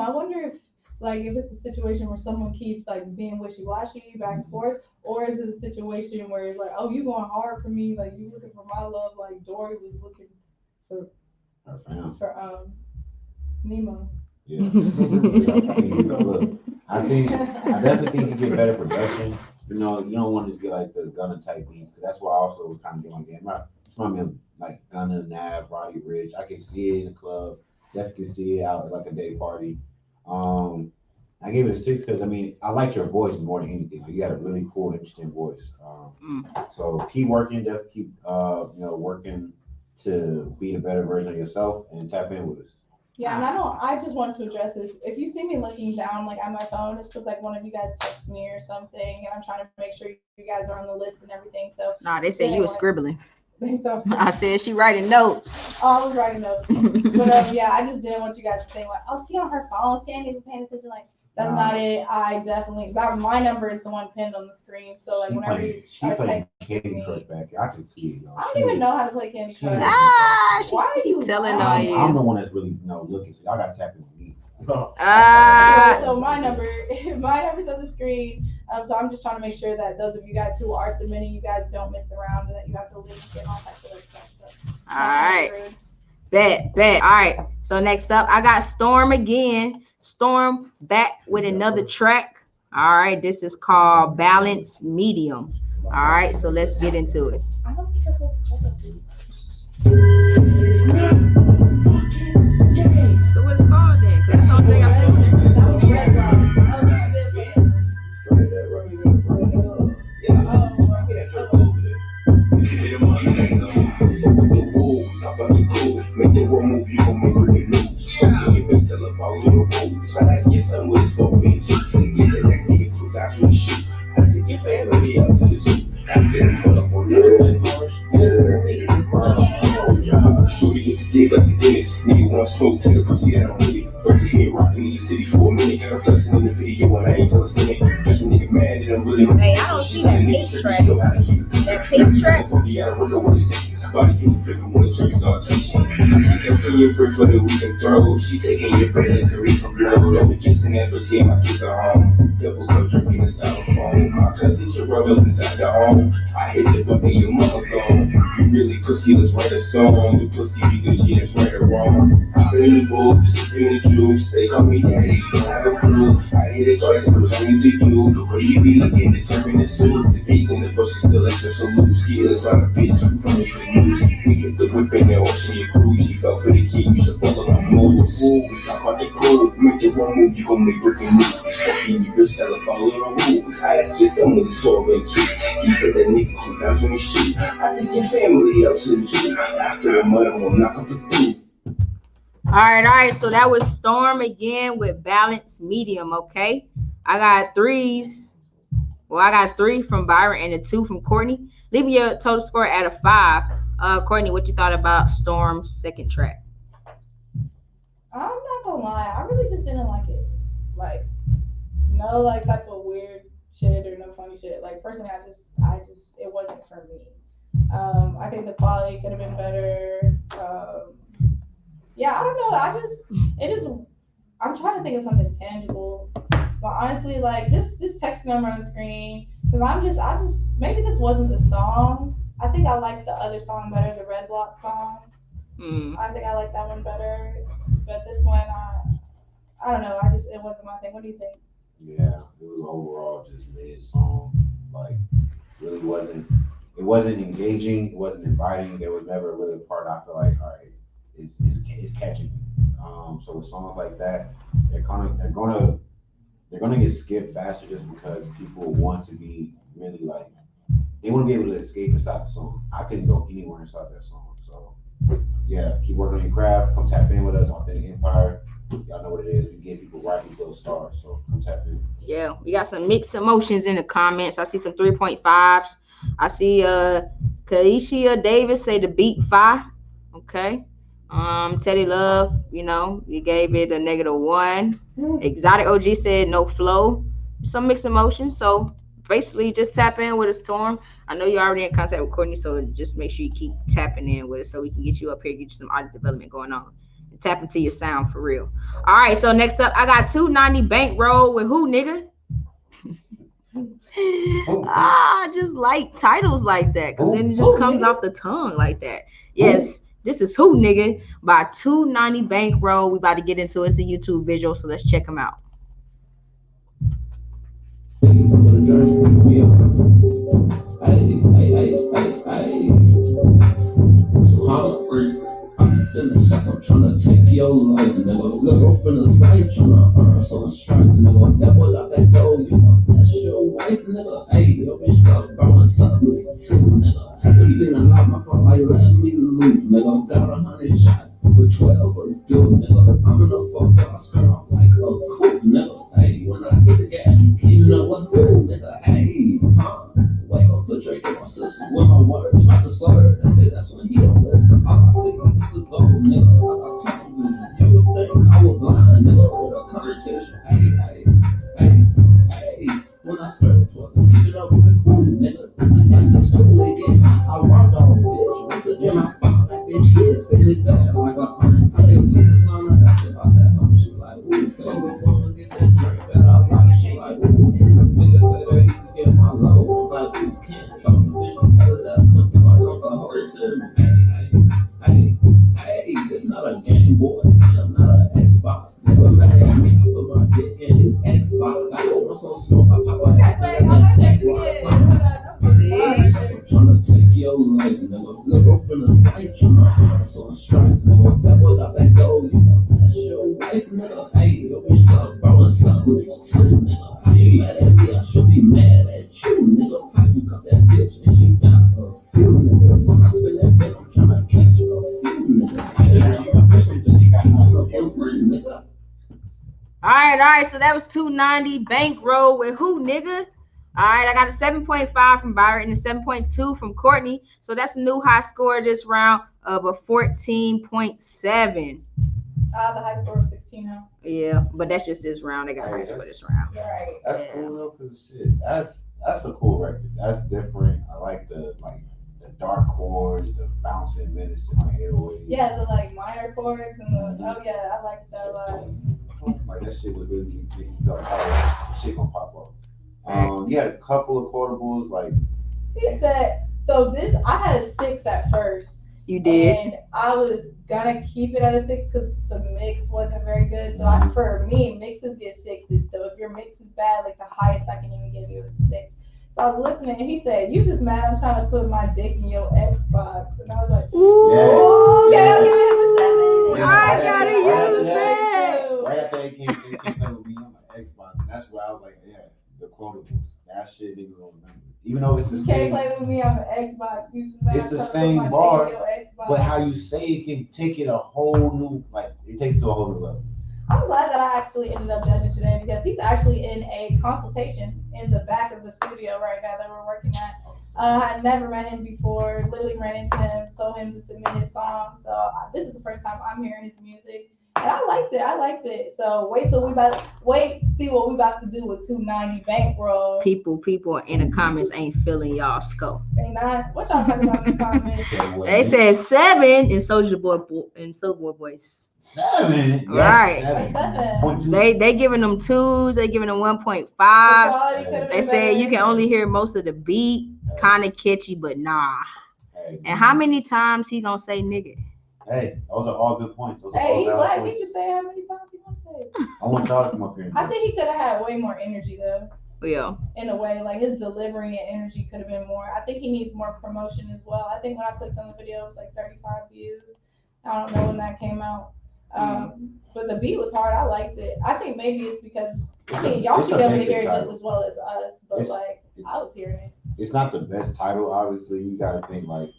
I wonder if like if it's a situation where someone keeps like being wishy washy back and forth, or is it a situation where it's like, oh, you going hard for me, like you looking for my love, like Dory was looking for Nemo. Yeah. Look, I definitely think you get better production. You know, you don't want to just get like the Gunna type beats, because that's why I also was kind of doing game. It's my man like Gunna, Nav, Roddy Ricch. I can see it in the club. Definitely can see it out at like a day party. I gave it a 6 because I mean I liked your voice more than anything. Like, you had a really cool, interesting voice. So keep working. Definitely keep working to be the better version of yourself and tap in with us. Yeah, and I just wanted to address this. If you see me looking down like on my phone, it's because like one of you guys texts me or something, and I'm trying to make sure you guys are on the list and everything. So nah, they said you were scribbling. So I said she writing notes. Oh, I was writing notes. But yeah, I just didn't want you guys to think like, oh, she on her phone, she ain't even paying attention. Like that's not it. I definitely my number is the one pinned on the screen. So like whenever you playing Candy Crush back here, I can see it. I don't even know how to play Candy Crush. She's telling on you. I'm the one that's really looking. So y'all got to tap in with me. So my number's on the screen. So I'm just trying to make sure that those of you guys who are submitting, you guys don't miss around and that you have to link and all that sort of stuff. So, all right. Bet. All right. So next up, I got Storm again. Storm back with another track. All right. This is called Balance Medium. All right. So let's get into it. I don't think that's what's called. So what's it called then? Because that's the only thing I see on there. That was Red Rock. Make the world move, you gon' make breaking news. So you best tell her follow the rules. I ask you something with this for me too. You said that nigga too, that's when you shoot. I take your family out to the zoo. I get him put up on the shorty hit the dick like the dentist. Nigga want smoke to the pussy that don't hit it. But he ain't rockin' in the city for a minute. Got him flexing in the video and I ain't tell us in it. Got the nigga mad that I'm really hey, I don't see that pink track. That pink track. Somebody you flipping when the trigger start touching. She kept in your fridge for the we can throw. She taking your bread and 3 for blow. No, we kissing that, but yeah, my kids are home. Double cup drinking the styrofoam. My cousins, your brothers inside the home. I hit the button, your mother gone. You really pussy, let's write a song. The pussy because she is right or wrong. I've been in the books, in the juice. They call me daddy, you don't have a clue. I hit it twice, I'm turning to you. The way you be looking, determined to sue. The gates in the bush is still extra so loose. Killers on a bitch, who from the news. We hit the whip in the ocean, your crew. She fell for the kid, you should follow my flow. The fool, I'm about to go. Make the one move, you gon' make breaking news. Fucking you bitch, tell her follow the rules. I asked you something with this for me too. He said that nigga who down when he shoot. I take your family out to the zoo. After the mother, I'm knock off the food. All right. So that was Storm again with Balance Medium. Okay. I got 3s. Well, I got 3 from Byron and a 2 from Courtney. Leave your total score at a 5. Courtney, what you thought about Storm's second track? I'm not gonna lie, I really just didn't like it. Like, no, like type of weird shit or no funny shit. Like, personally, I just, it wasn't for me. I think the quality could have been better. Yeah, I don't know. I'm trying to think of something tangible. But honestly, like, just text number on the screen. Because I just, maybe this wasn't the song. I think I like the other song better, the Red Block song. I think I like that one better. But this one, I don't know. It wasn't my thing. What do you think? Yeah, it was overall just mid song. Like, really it wasn't engaging. It wasn't inviting. There was never really a part I feel like, all right, it's catching me. So with songs like that, they're gonna they're gonna get skipped faster just because people want to be really like they want to be able to escape inside the song. I couldn't go anywhere inside that song. So yeah, keep working on your craft. Come tap in with us, Authentic Empire. Y'all know what it is. We give people right people stars. So come tap in. Yeah, we got some mixed emotions in the comments. I see some 3.5s. I see Kaishia Davis say the beat 5. Okay. Teddy Love, you know, you gave it a -1. Exotic OG said no flow. Some mixed emotions. So basically just tap in with us, Storm. I know you're already in contact with Courtney, so just make sure you keep tapping in with us so we can get you up here, get you some artist development going on. And tap into your sound for real. All right, so next up, I got 290 Bankroll with who, nigga? I just like titles like that because then it just comes off the tongue like that. Yes, this is Who Nigga by 290 Bankroll. We about to get into it. It's a YouTube visual, so let's check them out. Sending shots, I'm tryna take your life, nigga. Look off in the side, tryna earn some stripes, nigga. That boy got that dough, you know, that's your wife, nigga. Hey, yo, bitch, stop throwing something too, nigga. I can see a lot, my fault, like, let me loose, nigga. Got 100 shots with 12 or do, nigga. I'm in a fuck up, I scream out like a cool, nigga. Hey, when I hit the gas, you know what, cool, nigga. Hey, wake up, put Drake in my system with my words, like a slur. That's when he don't listen. All I see is low, nigga. I told you, you would think I was blind, nigga, with a competition. Hey. When I serve drugs, keep it up with cool, nigga. This is like the school, they get hot. I robbed on a bitch. Once again, I found that bitch here, spit his ass like a pint. I didn't see the time I got shit about that hoe. She like, ooh, so we wanna get that drink that I like. She like, ooh, nigga say that he can get my low. Like, you can't talk to bitch, tell her that's something like on the horse. Hey, it's not a Game Boy, I'm not an Xbox. Never mad at me, I put my dick in his Xbox. I don't want some smoke, I pop a ass in that check box. I'm tryna take your life, nigga. Look off in the side, tryna earn some stripes, nigga. That boy got that dough, you know, that's your wife, nigga. Hey, yo, bitch, stop throwing something too, nigga. How you mad at me? I should be mad at you, nigga. How you got that bitch and she got a few, nigga. When I spin that bitch, I'm tryna catch a few, nigga. All right. So that was 290 Bankroll with who, nigga? All right, I got a 7.5 from Byron and a 7.2 from Courtney. So that's a new high score this round of a 14.7. The high score was 16 now. Yeah, but that's just this round. They got a high score this round. Right. That's cool though, cause shit, that's a cool record. That's different. I like the dark chords, the bouncing minutes in my 808. Yeah, the like minor chords and the I like that a lot. Like that shit was really making me feel like shit gonna pop up. You had a couple of quotables like he said. So this I had a 6 at first. You did. And I was gonna keep it at a 6 because the mix wasn't very good. So for me, mixes get 6s. So if your mix is bad, like the highest I can even give you is 6. So I was listening, and he said, "You just mad? I'm trying to put my dick in your Xbox." And I was like, "Ooh, yeah, I'll give you a 7. I gotta use that." Right after they came with me on my Xbox, and that's where I was like, "Yeah, the quotables. That shit niggas don't remember." Even though it's the same. You can't play with me on the Xbox. It's the same bar, but how you say it can take it a whole new, like it takes it to a whole new level. I'm glad that I actually ended up judging today because he's actually in a consultation in the back of the studio right now that we're working at. I had never met him before, literally ran into him, told him to submit his song. So this is the first time I'm hearing his music. And I liked it. So wait, see what we about to do with 290 Bankroll. People in the comments ain't feeling y'all scope. They not. What y'all talking about in the comments? They said 7 in Soulja Boy voice. 7, right? 7. They giving them 2s. They giving them 1.5s. They said you can only hear most of the beat, kind of catchy, but nah. And how many times he gonna say nigga? Hey, those are all good points. He black. He can say how many times he want to say it. I want y'all to come up here. I think he could have had way more energy though. Yeah. In a way, like his delivery and energy could have been more. I think he needs more promotion as well. I think when I clicked on the video, it was like 35 views. I don't know when that came out. But the beat was hard. I liked it. I think maybe it's because I mean, y'all it's should a be able to basic hear it just title. as well as us, but It's- like I was hearing it. It's not the best title, obviously. You gotta think like,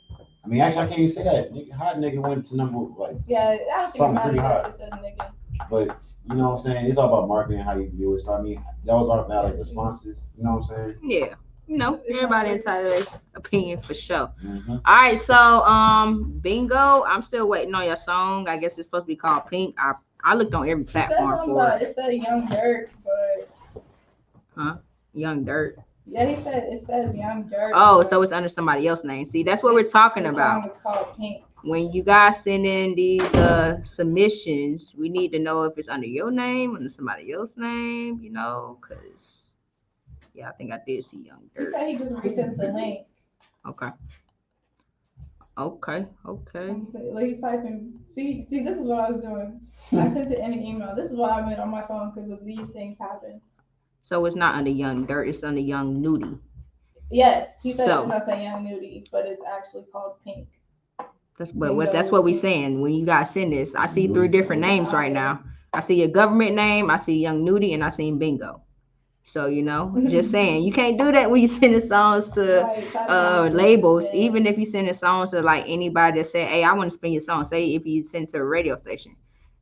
I mean, actually, I can't even say that. Nigga, Hot Nigga went to number like, Yeah, I don't think it something matters pretty if hot. it says nigga. But you know what I'm saying? It's all about marketing, how you view it. So I mean, those are valid responses. You know what I'm saying? Yeah. You know, everybody entitled to their opinion for sure. Mm-hmm. All right, so Bingo, I'm still waiting on your song. I guess it's supposed to be called Pink. I looked on every It said platform something for about it. it said Young Dirt, but Young Dirt. yeah, he said it says Young Dirt. Oh, but so it's under somebody else's name. See, that's what we're talking the about. song is called Pink. When you guys send in these submissions, we need to know if it's under your name, under somebody else's name, you know, because yeah, I think I did see Young He Dirt. said he just resent the link. Okay. Okay. Like he's typing. See, this is what I was doing. I sent it in an email. This is why I've been on my phone because of these things happen. So it's not under Young Dirt, it's under Young Nudie. Yes, he said So- it's gonna say Young Nudie, but it's actually called Pink. That's what we saying. When you guys send this, I see 3 different names right now. I see your government name, I see Young Nudie, and I see Bingo. So you know, just saying, you can't do that when you sending songs to Right, try to labels. understand. Even if you sending songs to like anybody that say, "Hey, I want to spin your song." Say if you send to a radio station,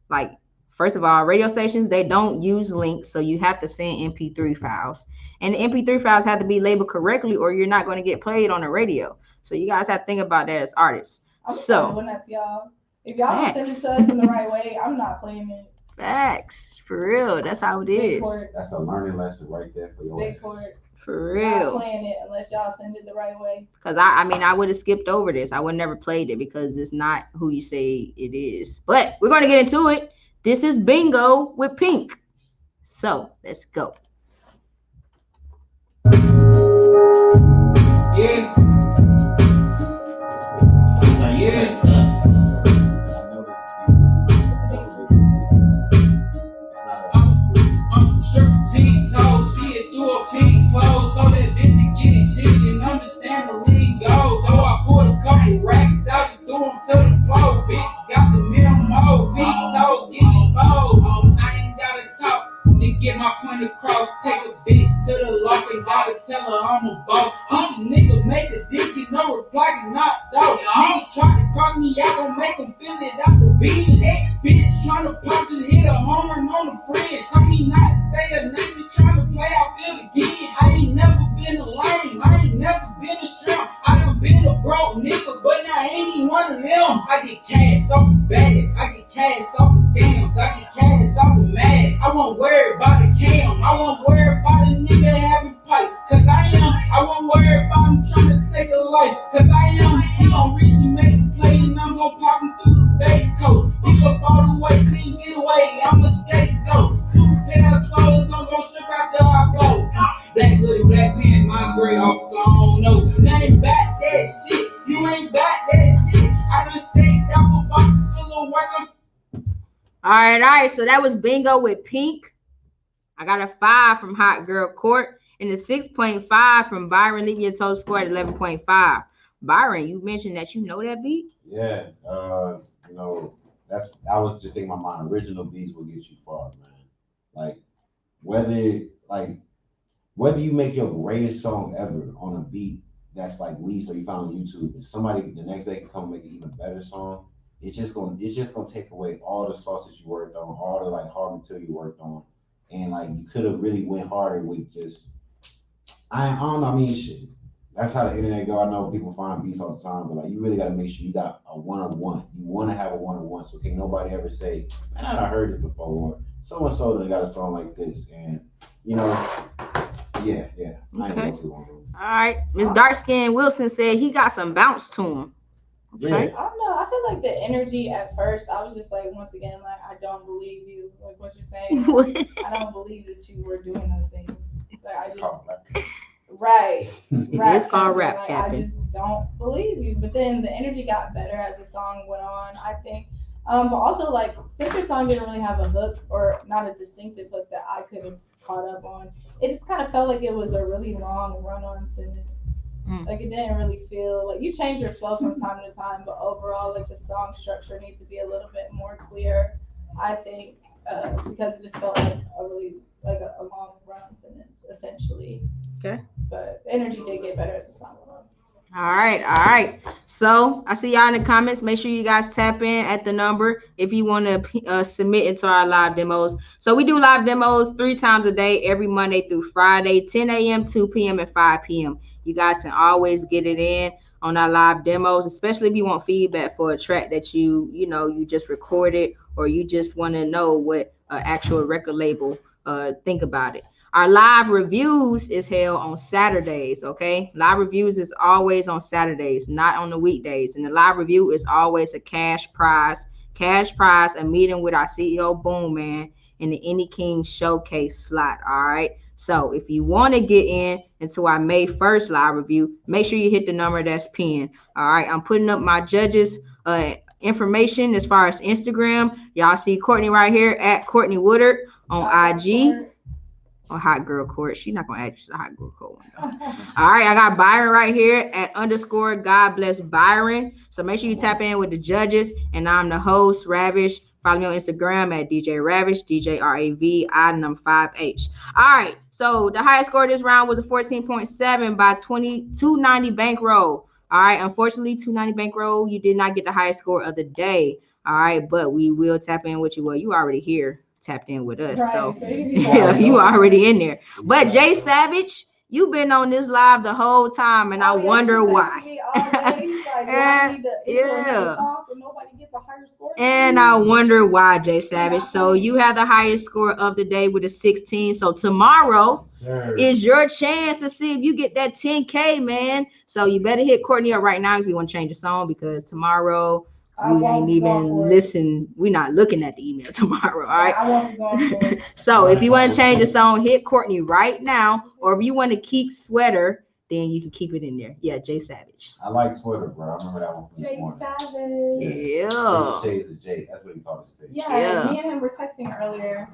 like first of all, radio stations they don't use links, so you have to send MP3 files, and the MP3 files have to be labeled correctly, or you're not going to get played on the radio. So you guys have to think about that as artists. I'm So doing that to y'all. If y'all don't send it to us in the right way, I'm not playing it. facts for real. That's how it Big is. court, That's a learning lesson right there for your big ass. court. For Not real. playing it unless y'all send it the right way. Because I mean, I would have skipped over this. I would never played it because it's not who you say it is. But we're going to get into it. This is Bingo with Pink. So let's go. Yeah. Yeah. Strip pink toes, see it through a pink clothes, so that bitch can get it shit and understand the league goes. So I pulled a couple racks out and threw them to the floor. Bitch got the memo, pink toes get exposed. I ain't gotta talk to get my point across. Take a bitch to the lock and gotta tell her I'm a boss. Pussy nigga make a dick, get no reply, cause not though. Niggas try to cross me, I gon' make them feel it out the beat. Ex bitch tryna punch and hit a home run on a friend. Tell me not to say a name, she tryna play, I feel again. I ain't never been a lame, I ain't never been a shrimp. I done been a broke nigga, but now I ain't even one of them. I get cash off the bags, I get cash off the scams, I get cash off the mad. I won't worry about the cam, I won't worry about a nigga having pipes, cause I am. I won't worry about him tryna take a life, cause I am. He gon' reach me, make a play, and I'm gon' pop him through the base coat. Pick up all the way, clean, get away, I'm a scapegoat. 2 pairs of clothes, I'm gon' strip after I blow. Black hoodie, black pants, my gray off, so I don't know. You ain't back that shit, you ain't back that shit. I done stayed out for boxes full of work. All right. So that was Bingo with Pink. I got a 5 from Hot Girl Court and a 6.5 from Byron. Leave your total score at 11.5. Byron, you mentioned that you know that beat. Yeah, you know, I was just thinking my mind. Original beats will get you far, man. Like whether you make your greatest song ever on a beat that's like least or you found on YouTube, and somebody the next day can come and make an even better song, it's just gonna take away all the sauces you worked on, all the like hard material you worked on, and like you could have really went harder with just I don't know. I mean, shit. That's how the internet go. I know people find beats all the time, but like you really got to make sure you got a one-on-one. You want to have a one-on-one, so can't nobody ever say, "Man, I done heard this before," or "So and so done got a song like this," and you know, yeah. I ain't Okay. gonna go too long. All right. Miss Darkskin Wilson said he got some bounce to him. Yeah, I don't know. I feel like the energy at first, I was just like, once again, like, I don't believe you. Like, what you're saying, I don't believe that you were doing those things. Like, I just, right. It's called rap like, capping. I just don't believe you. But then the energy got better as the song went on, I think. But also, like, since your song didn't really have a hook, or not a distinctive hook that I could have caught up on, it just kind of felt like it was a really long run-on sentence. Like, it didn't really feel like you change your flow from time to time, but overall, like, the song structure needs to be a little bit more clear, I think. because it just felt like a really like a long run sentence essentially. Okay. But the energy did get better as the song went on. All right. So I see y'all in the comments. Make sure you guys tap in at the number if you want to submit into our live demos. So we do live demos 3 times a day, every Monday through Friday, 10 a.m., 2 p.m., and 5 p.m. You guys can always get it in on our live demos, especially if you want feedback for a track that you just recorded, or you just want to know what actual record label think about it. Our live reviews is held on Saturdays, okay? Live reviews is always on Saturdays, not on the weekdays. And the live review is always a cash prize, a meeting with our CEO, Boom Man, in the Indie King Showcase slot, all right? So if you want to get into our May 1st live review, make sure you hit the number that's pinned, all right? I'm putting up my judges' information as far as Instagram. Y'all see Courtney right here at Courtney Woodard on IG. Or Hot Girl Court. She's not gonna add you to the Hot Girl Court one though. All right, I got Byron right here at _ God bless Byron. So make sure you tap in with the judges. And I'm the host, Ravish. Follow me on Instagram at DJ Ravish, DJRAVI5H. All right, so the highest score this round was a 14.7 by 290 bankroll. All right, unfortunately, 290 bankroll, you did not get the highest score of the day. All right, but we will tap in with you. Well, you already here. Tapped in with us, right, so yeah, you already in there. But Jay Savage, you've been on this live the whole time, and I wonder why. And I wonder why, Jay Savage. So you have the highest score of the day with a 16. So tomorrow is your chance to see if you get that 10K, man. So you better hit Courtney up right now if you want to change the song, because tomorrow we ain't even listen. We're not looking at the email tomorrow. All right. So if you want to change the song, hit Courtney right now. Or if you want to keep Sweater, then you can keep it in there. Yeah, Jay Savage. I like Sweater, bro. I remember that one from this morning. Jay Savage. Yeah. Shades of Jay. That's what he called it. Yeah, me and him were texting earlier.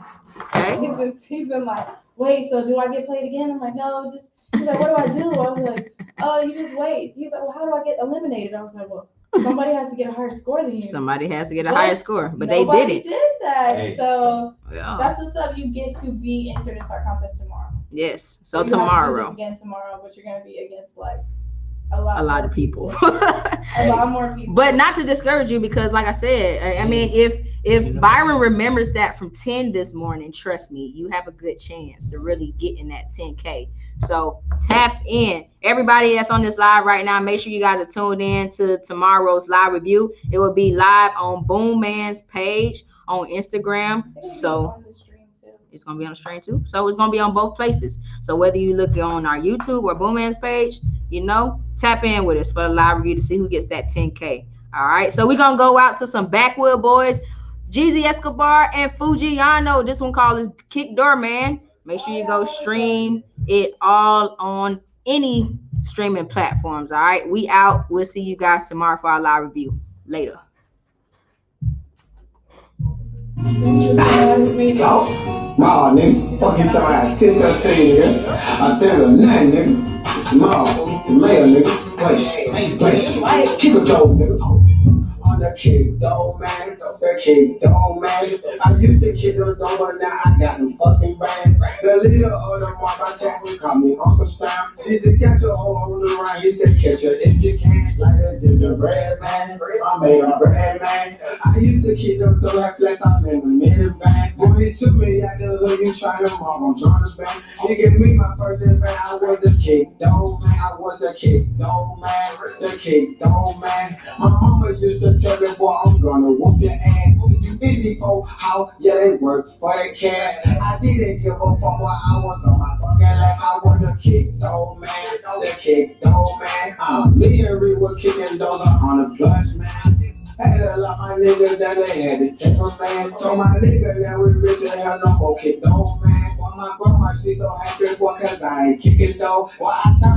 Okay. He's been like, wait, so do I get played again? I'm like, no, just. He's like, what do I do? I was like, oh, you just wait. He's like, well, how do I get eliminated? I was like, well, somebody has to get a higher score than you. Somebody has to get a higher score, but they didn't. Did that. Hey. So yeah, that's the stuff you get to be entered into our contest tomorrow. Yes. So you tomorrow. have to do this again tomorrow, but you're gonna be against like a lot of people. A lot more people. But not to discourage you, because like I said, I mean, if Byron remembers that from 10 this morning, trust me, you have a good chance to really get in that 10K. So tap in. Everybody that's on this live right now, make sure you guys are tuned in to tomorrow's live review. It will be live on Boom Man's page on Instagram. So it's going to be on the stream too. So it's going to be on both places. So whether you look on our YouTube or Boom Man's page, tap in with us for the live review to see who gets that 10K. All right. So we're going to go out to some Backwood boys, Jeezy Escobar and Fujiano. This one called is Kick Door Man. Make sure you go stream it all on any streaming platforms. All right. We out. We'll see you guys tomorrow for our live review. Later. Nah, nigga. Fuck you talking about 10-17, nigga. I think of nothing, nigga. It's small. The mayor, nigga. Place. Keep it dope, nigga. On the kick, though, man. The kick, though, man. I used to kick them, though, but now I got them fucking bang. The leader of the mob, I tackle, call me Uncle Sam. He said, catch a hoe on the run. He said, catch her if you can. Like a gingerbread man. I made a bread man. I used to kick them, though, that flex. I made a minute bang. Boy, he took me out the hood. You trying to mob on John's bang. He gave me my first advance. I was the kick, though, man. I was the kick, though, man. The kick, though, man. My mama used to tell me, boy, I'm gonna whoop your ass. You did me for how, yeah, they work for that cash. I didn't give a fuck while I was on my fucking life. I was a kick, though, man. The kick, though, man. Me and Reed were kicking doors on the plus, man. Had a lot of niggas that they had to take a man. So my nigga now we rich and hell no more kick, though, man. Well, my grandma, she so happy, boy, cause I ain't kicking, though. Well, I